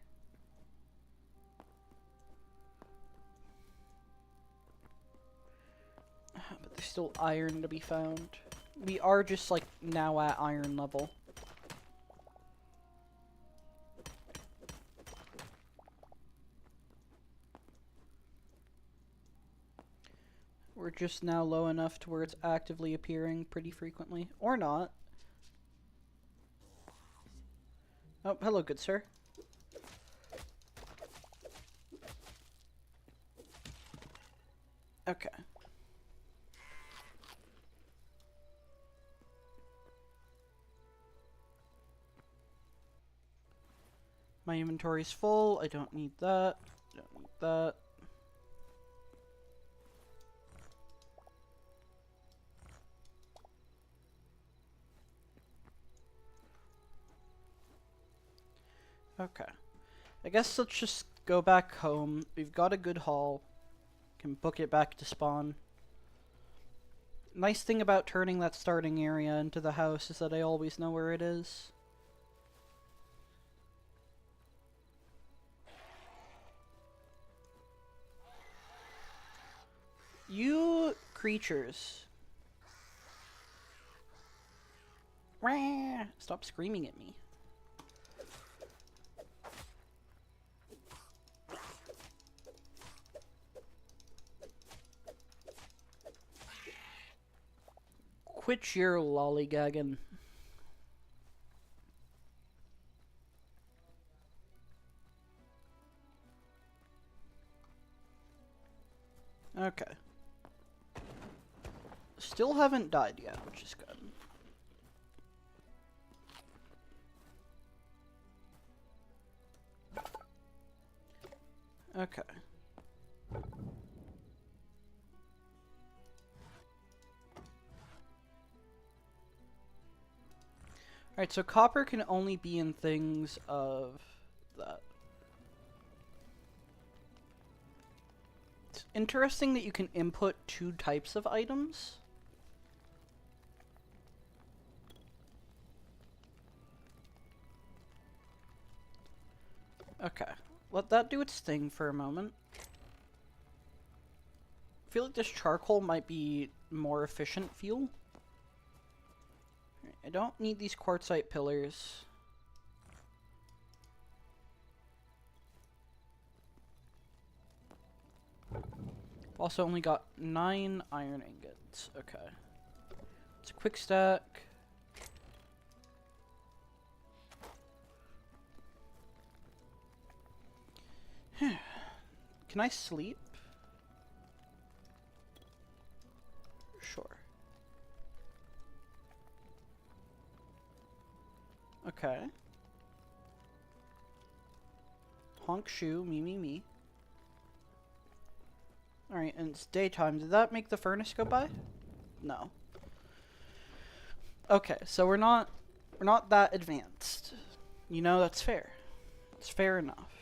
But there's still iron to be found. We are just like now at iron level. We're just now low enough to where it's actively appearing pretty frequently. Or not. Oh, hello, good sir. Okay. My inventory's full. I don't need that. Don't need that. Okay. I guess let's just go back home. We've got a good haul. Can book it back to spawn. Nice thing about turning that starting area into the house is that I always know where it is. You creatures. Rah! Stop screaming at me. Quit your lollygagging. Okay. Still haven't died yet, which is good. Okay. Alright, so copper can only be in things of that. It's interesting that you can input two types of items. Okay, let that do its thing for a moment. I feel like this charcoal might be more efficient fuel. I don't need these quartzite pillars. Also only got 9 iron ingots. Okay. It's a quick stack. Can I sleep? Sure. Okay. Honk shoe, me. Alright, and it's daytime. Did that make the furnace go by? No. Okay, so we're not that advanced. You know, that's fair. It's fair enough.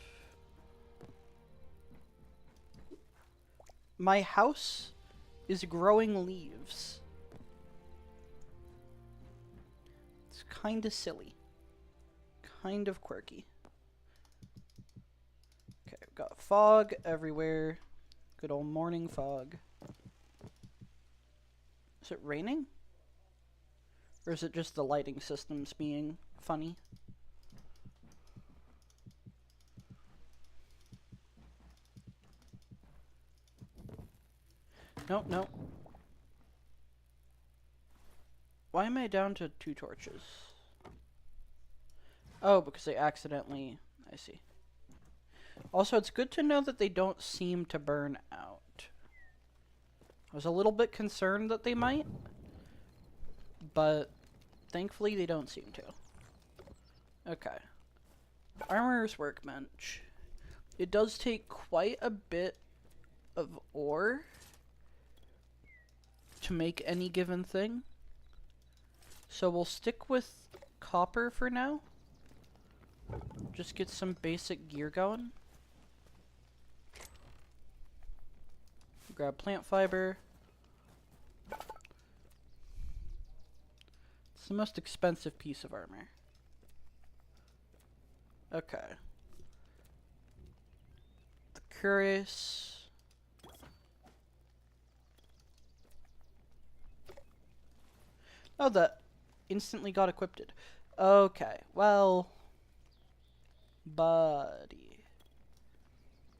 My house is growing leaves. It's kinda silly. Kind of quirky. Okay, we've got fog everywhere. Good old morning fog. Is it raining? Or is it just the lighting systems being funny? No. Why am I down to 2 torches? Oh, because they accidentally... I see. Also, it's good to know that they don't seem to burn out. I was a little bit concerned that they might, but thankfully they don't seem to. Okay. Armorer's workbench. It does take quite a bit of ore to make any given thing. So we'll stick with copper for now. Just get some basic gear going. Grab plant fiber. It's the most expensive piece of armor. Okay. The cuirass. Oh, that instantly got equipped. Okay, well, buddy.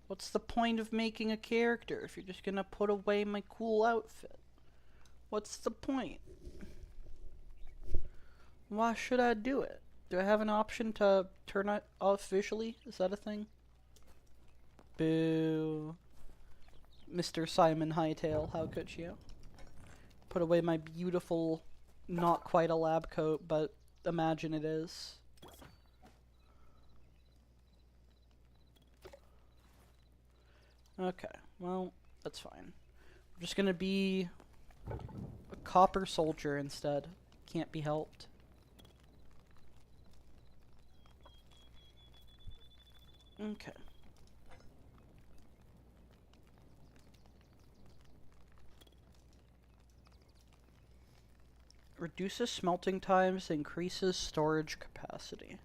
What's the point of making a character if you're just gonna put away my cool outfit? What's the point? Why should I do it? Do I have an option to turn it off visually? Is that a thing? Boo. Mr. Simon Hightail, how could you? Put away my beautiful, not quite a lab coat, but imagine it is. Okay, well, that's fine. I'm just gonna be a copper soldier instead. Can't be helped. Okay. Reduces smelting times, increases storage capacity.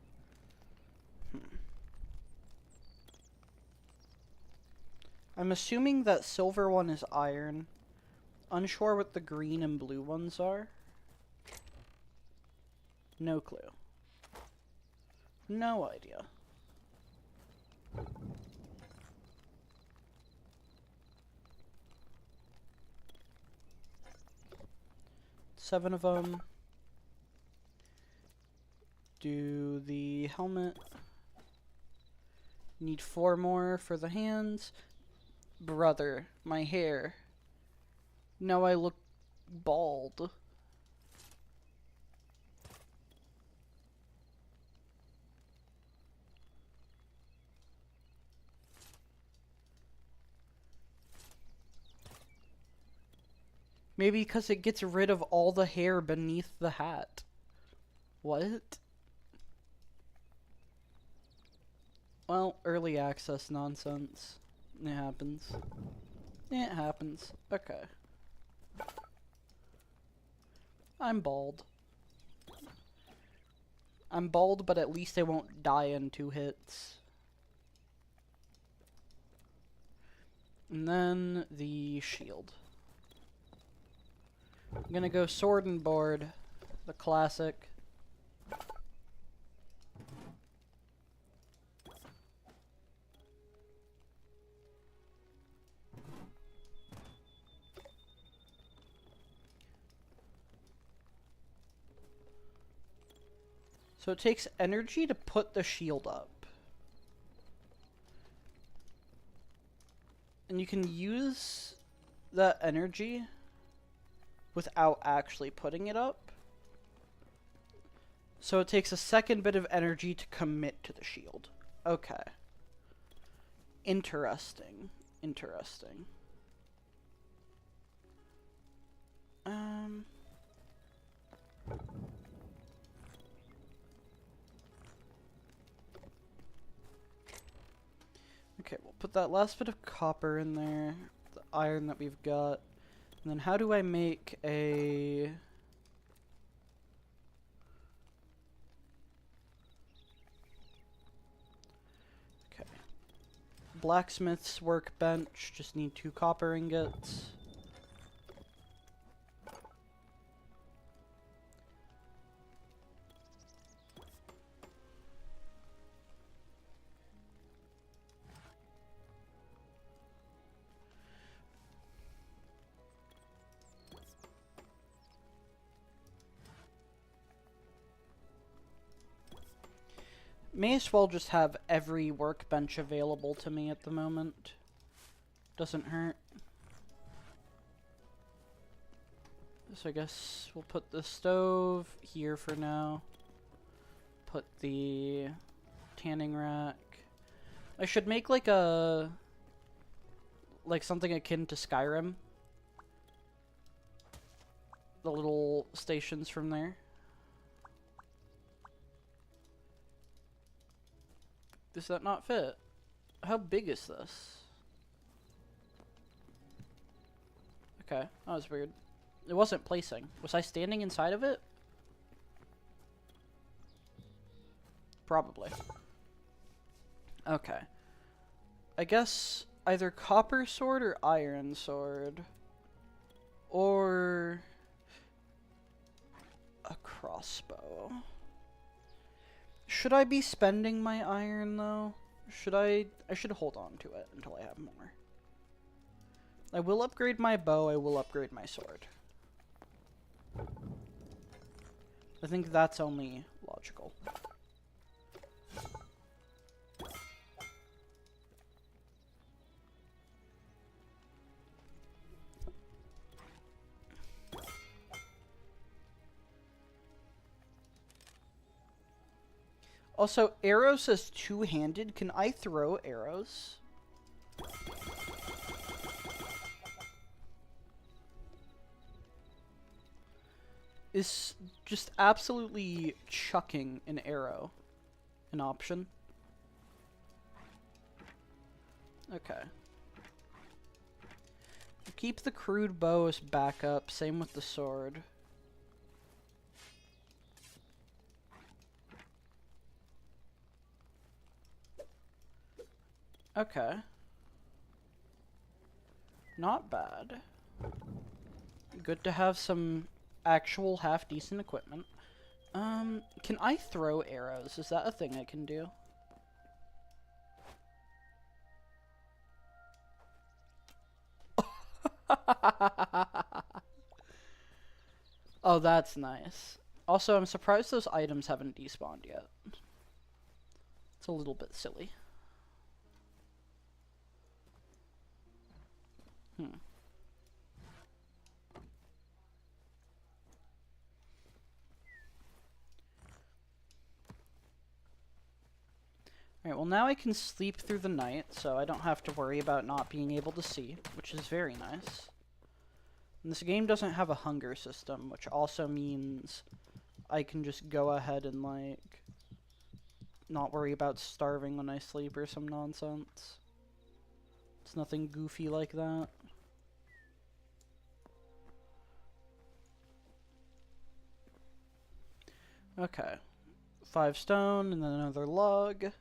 I'm assuming that silver one is iron. Unsure what the green and blue ones are. No clue. No idea. Seven of them. Do the helmet. Need 4 more for the hands. Brother, my hair. Now I look bald. Maybe because it gets rid of all the hair beneath the hat. What? Well, early access nonsense. It happens. It happens. Okay. I'm bald. I'm bald, but at least I won't die in 2 hits. And then the shield. I'm gonna go sword and board, the classic. So it takes energy to put the shield up. And you can use that energy without actually putting it up. So it takes a second bit of energy to commit to the shield. Okay. Interesting. Interesting. Okay, we'll put that last bit of copper in there, the iron that we've got, and then how do I make a... Okay. Blacksmith's workbench, just need 2 copper ingots. May as well just have every workbench available to me at the moment. Doesn't hurt. So I guess we'll put the stove here for now. Put the tanning rack. I should make like a... like something akin to Skyrim. The little stations from there. Does that not fit? How big is this? Okay, that was weird. It wasn't placing. Was I standing inside of it? Probably. Okay. I guess either copper sword or iron sword. Or a crossbow. Should I be spending my iron though? Should I should hold on to it until I have more. I will upgrade my bow, I will upgrade my sword. I think that's only logical. Also, arrow says two-handed. Can I throw arrows? Is just absolutely chucking an arrow an option? Okay. Keep the crude bow as backup. Same with the sword. Okay. Not bad. Good to have some actual half-decent equipment. Can I throw arrows? Is that a thing I can do? Oh, that's nice. Also, I'm surprised those items haven't despawned yet. It's a little bit silly. Alright, well now I can sleep through the night, so I don't have to worry about not being able to see, which is very nice. And this game doesn't have a hunger system, which also means I can just go ahead and, like, not worry about starving when I sleep or some nonsense. It's nothing goofy like that. Okay. 5 stone, and then another log.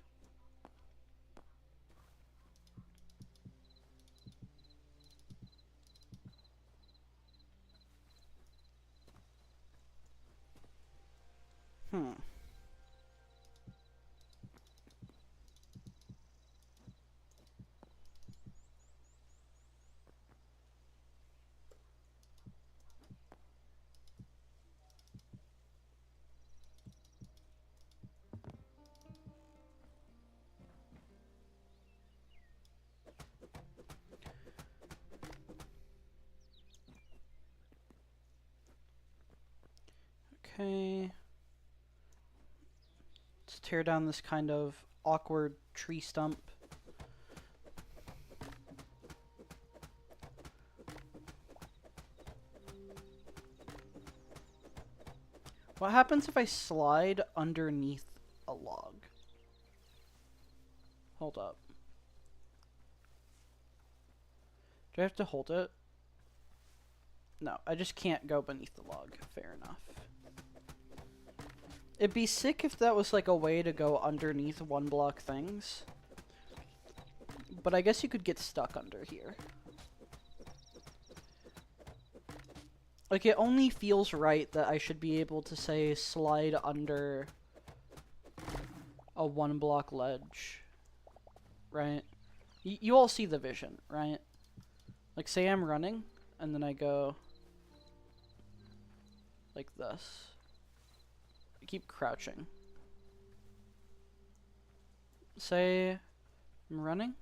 Okay. Let's tear down this kind of awkward tree stump. What happens if I slide underneath a log? Hold up. Do I have to hold it? No, I just can't go beneath the log. Fair enough. It'd be sick if that was like a way to go underneath one block things. But I guess you could get stuck under here. Like, it only feels right that I should be able to, say, slide under a one block ledge. Right? You all see the vision, right? Like, say I'm running, and then I go like this. I keep crouching. say I'm running,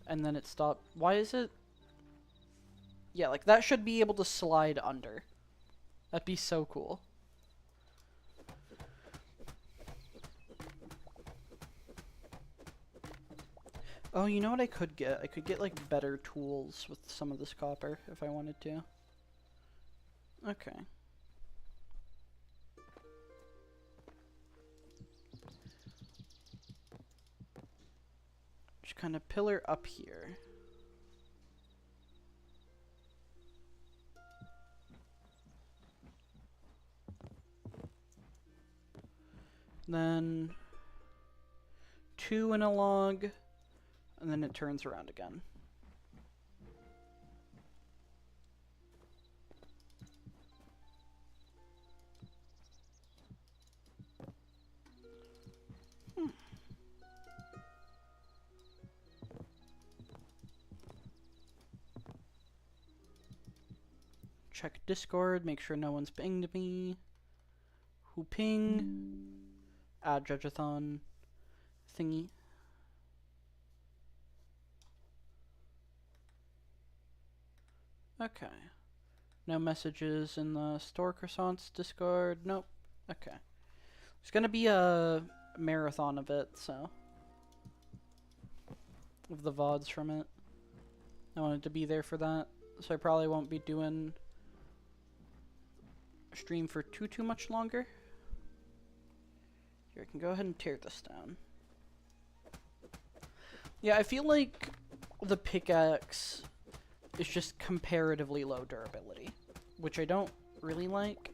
and then it stopped. Why is it? Yeah, like that should be able to slide under. That'd be so cool. Oh, you know what I could get? I could get like better tools with some of this copper if I wanted to. Okay. Just kind of pillar up here. Then 2 in a log, and then it turns around again. Check Discord, make sure no one's pinged me. Who ping? Add judgeathon thingy. Okay. No messages in the store croissants Discord. Nope. Okay. There's gonna be a marathon of it, so. Of the VODs from it. I wanted to be there for that, so I probably won't be doing a stream for too much longer. Here, I can go ahead and tear this down. Yeah, I feel like the pickaxe is just comparatively low durability, which I don't really like.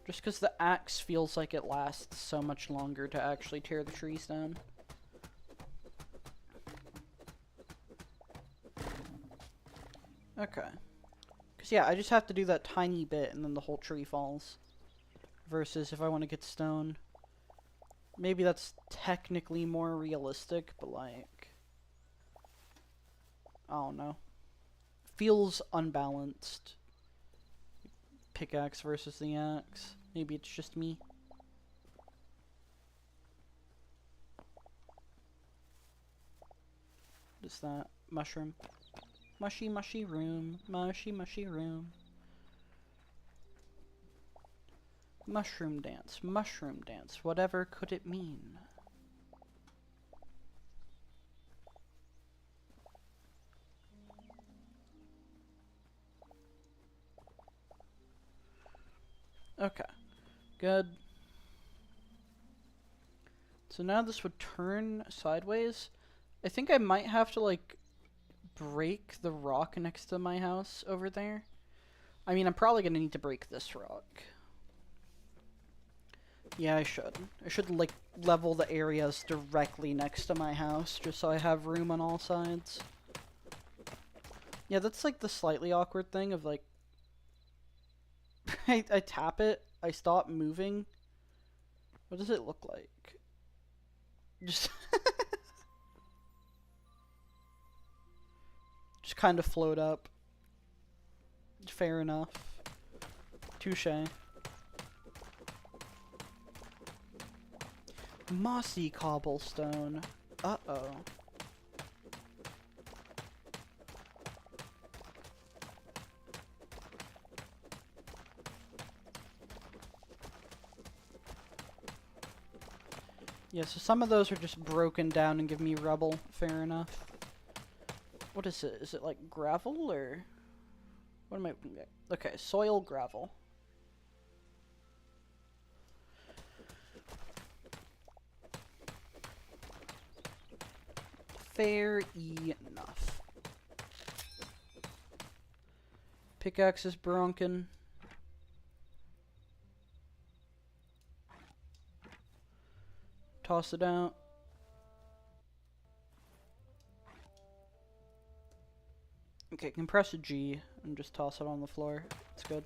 Just because the axe feels like it lasts so much longer to actually tear the trees down. Okay. Because yeah, I just have to do that tiny bit and then the whole tree falls. Versus if I want to get stone. Maybe that's technically more realistic, but like, I don't know. Feels unbalanced. Pickaxe versus the axe. Maybe it's just me. What is that? Mushroom. Mushy, mushy room. Mushy, mushy room. Mushroom dance. Mushroom dance. Whatever could it mean? Okay. Good. So now this would turn sideways. I think I might have to, like, break the rock next to my house over there. I mean, I'm probably going to need to break this rock. Yeah, I should. I should, like, level the areas directly next to my house, just so I have room on all sides. Yeah, that's, like, the slightly awkward thing of, like, I tap it, I stop moving. What does it look like? Just... just kind of float up. Fair enough. Touché. Mossy cobblestone. Uh-oh. Yeah, so some of those are just broken down and give me rubble. Fair enough. What is it? Is it like gravel or... what am I... okay, soil gravel. Fair enough. Pickaxe is broken. Toss it out. Okay, can press a G and just toss it on the floor. It's good.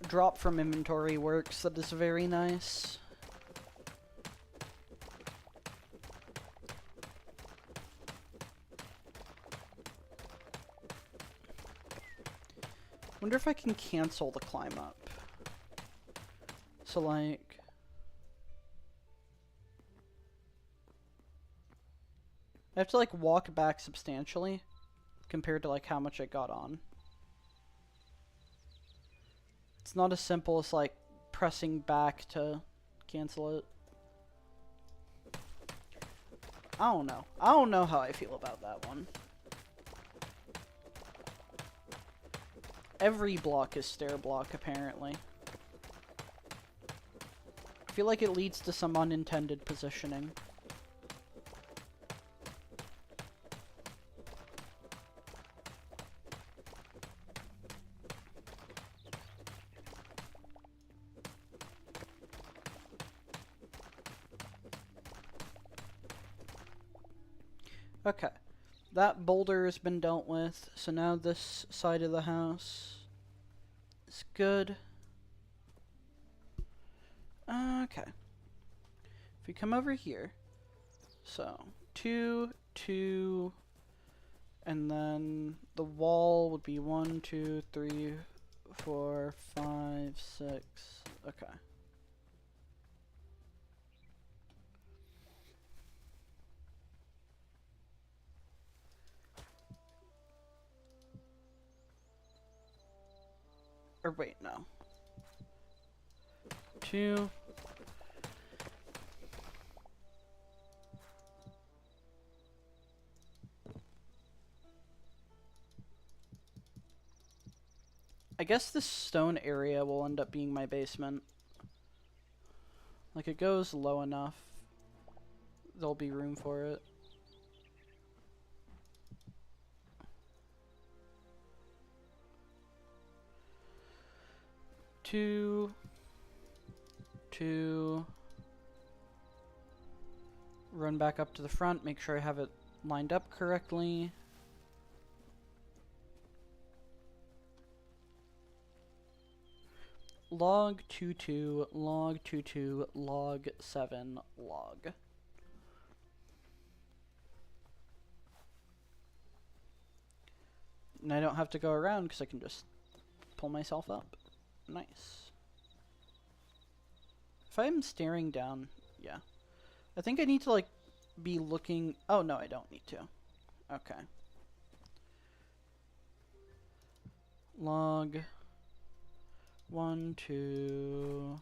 Drop from inventory works. That is very nice. Wonder if I can cancel the climb up. So, like... I have to, like, walk back substantially compared to, like, how much I got on. It's not as simple as, like, pressing back to cancel it. I don't know. I don't know how I feel about that one. Every block is stair block, apparently. I feel like it leads to some unintended positioning. Okay, that boulder has been dealt with, so now this side of the house is good. Okay. If we come over here, so 2, 2, and then the wall would be 1, 2, 3, 4, 5, 6. Okay. Or wait, no. 2. I guess this stone area will end up being my basement. Like, it goes low enough. There'll be room for it. Two. Run back up to the front, make sure I have it lined up correctly. Log 22, log 22, log 7, log. And I don't have to go around because I can just pull myself up. Nice. If I'm staring down, yeah. I think I need to, like, be looking... Oh, no, I don't need to. Okay. Log 1, 2...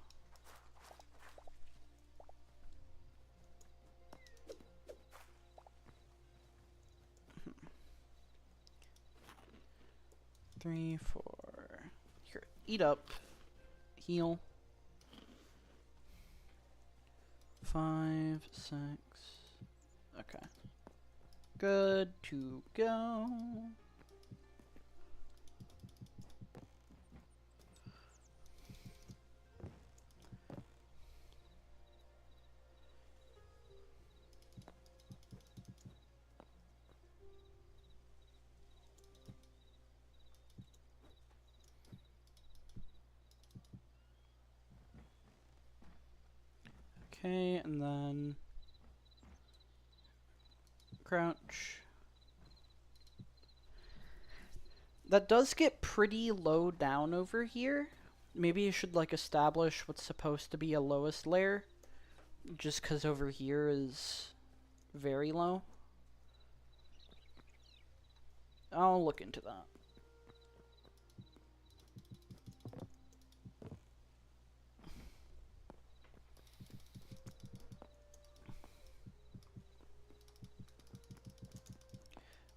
3, 4... Here, eat up. Heal. 5, 6... Okay. Good to go. Okay, and then crouch. That does get pretty low down over here. Maybe you should, like, establish what's supposed to be a lowest layer, just because over here is very low. I'll look into that.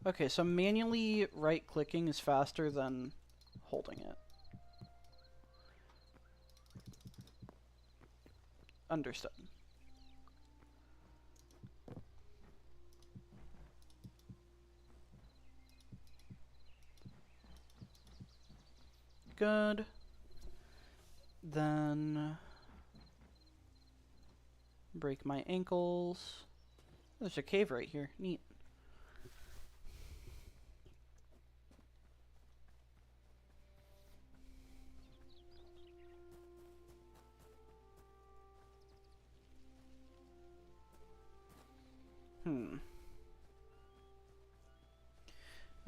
Okay, so manually right-clicking is faster than holding it. Understood. Good. Then break my ankles. There's a cave right here. Neat.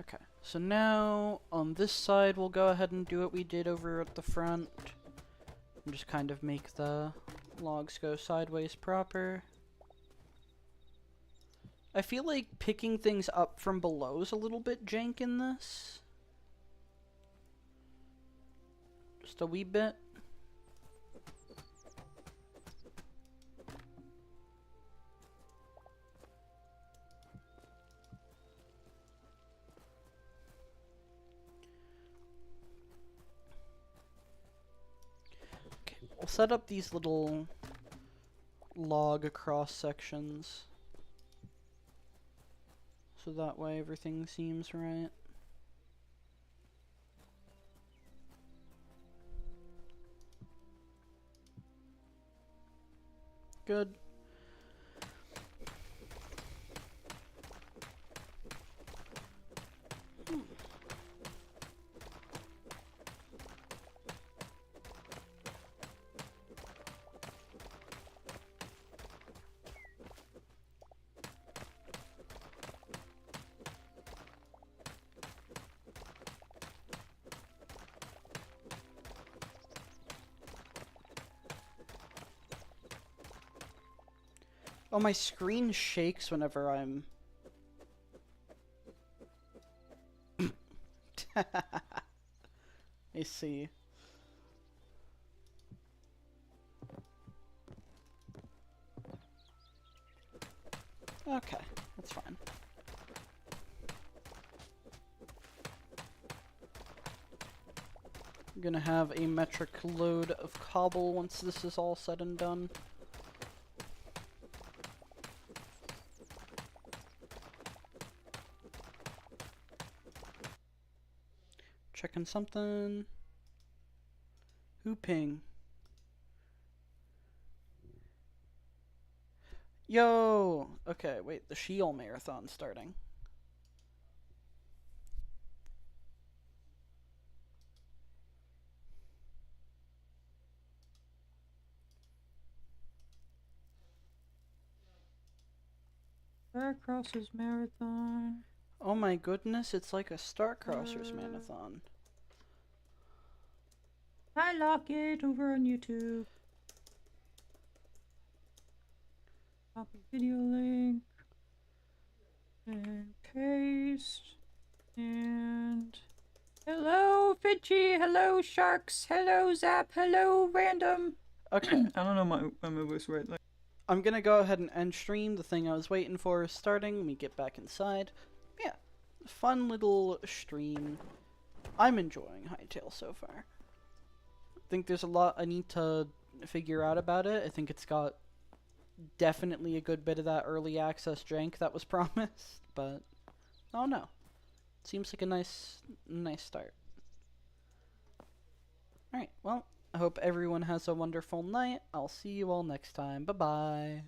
Okay, so now on this side we'll go ahead and do what we did over at the front. And just kind of make the logs go sideways proper. I feel like picking things up from below is a little bit jank in this. Just a wee bit. Okay, we'll set up these little log cross sections. So that way everything seems right. Good. Oh, my screen shakes whenever I'm... I see. Okay, that's fine. I'm gonna have a metric load of cobble once this is all said and done. Checking something. Who ping? Yo! Okay, wait, the Sheol Marathon's starting. Starcrossers Marathon. Oh my goodness, it's like a Starcrossers Marathon. Hi, Locket, over on YouTube. Copy video link. And paste. And... Hello, Fidgy. Hello, Sharks. Hello, Zap. Hello, Random. Okay. I don't know my voice right. Like, I'm gonna go ahead and end stream. The thing I was waiting for is starting. Let me get back inside. Yeah. Fun little stream. I'm enjoying Hytale so far. I think there's a lot I need to figure out about it. I think it's got definitely a good bit of that early access jank that was promised, but I don't know. Seems like a nice start. Alright, well, I hope everyone has a wonderful night. I'll see you all next time. Bye-bye.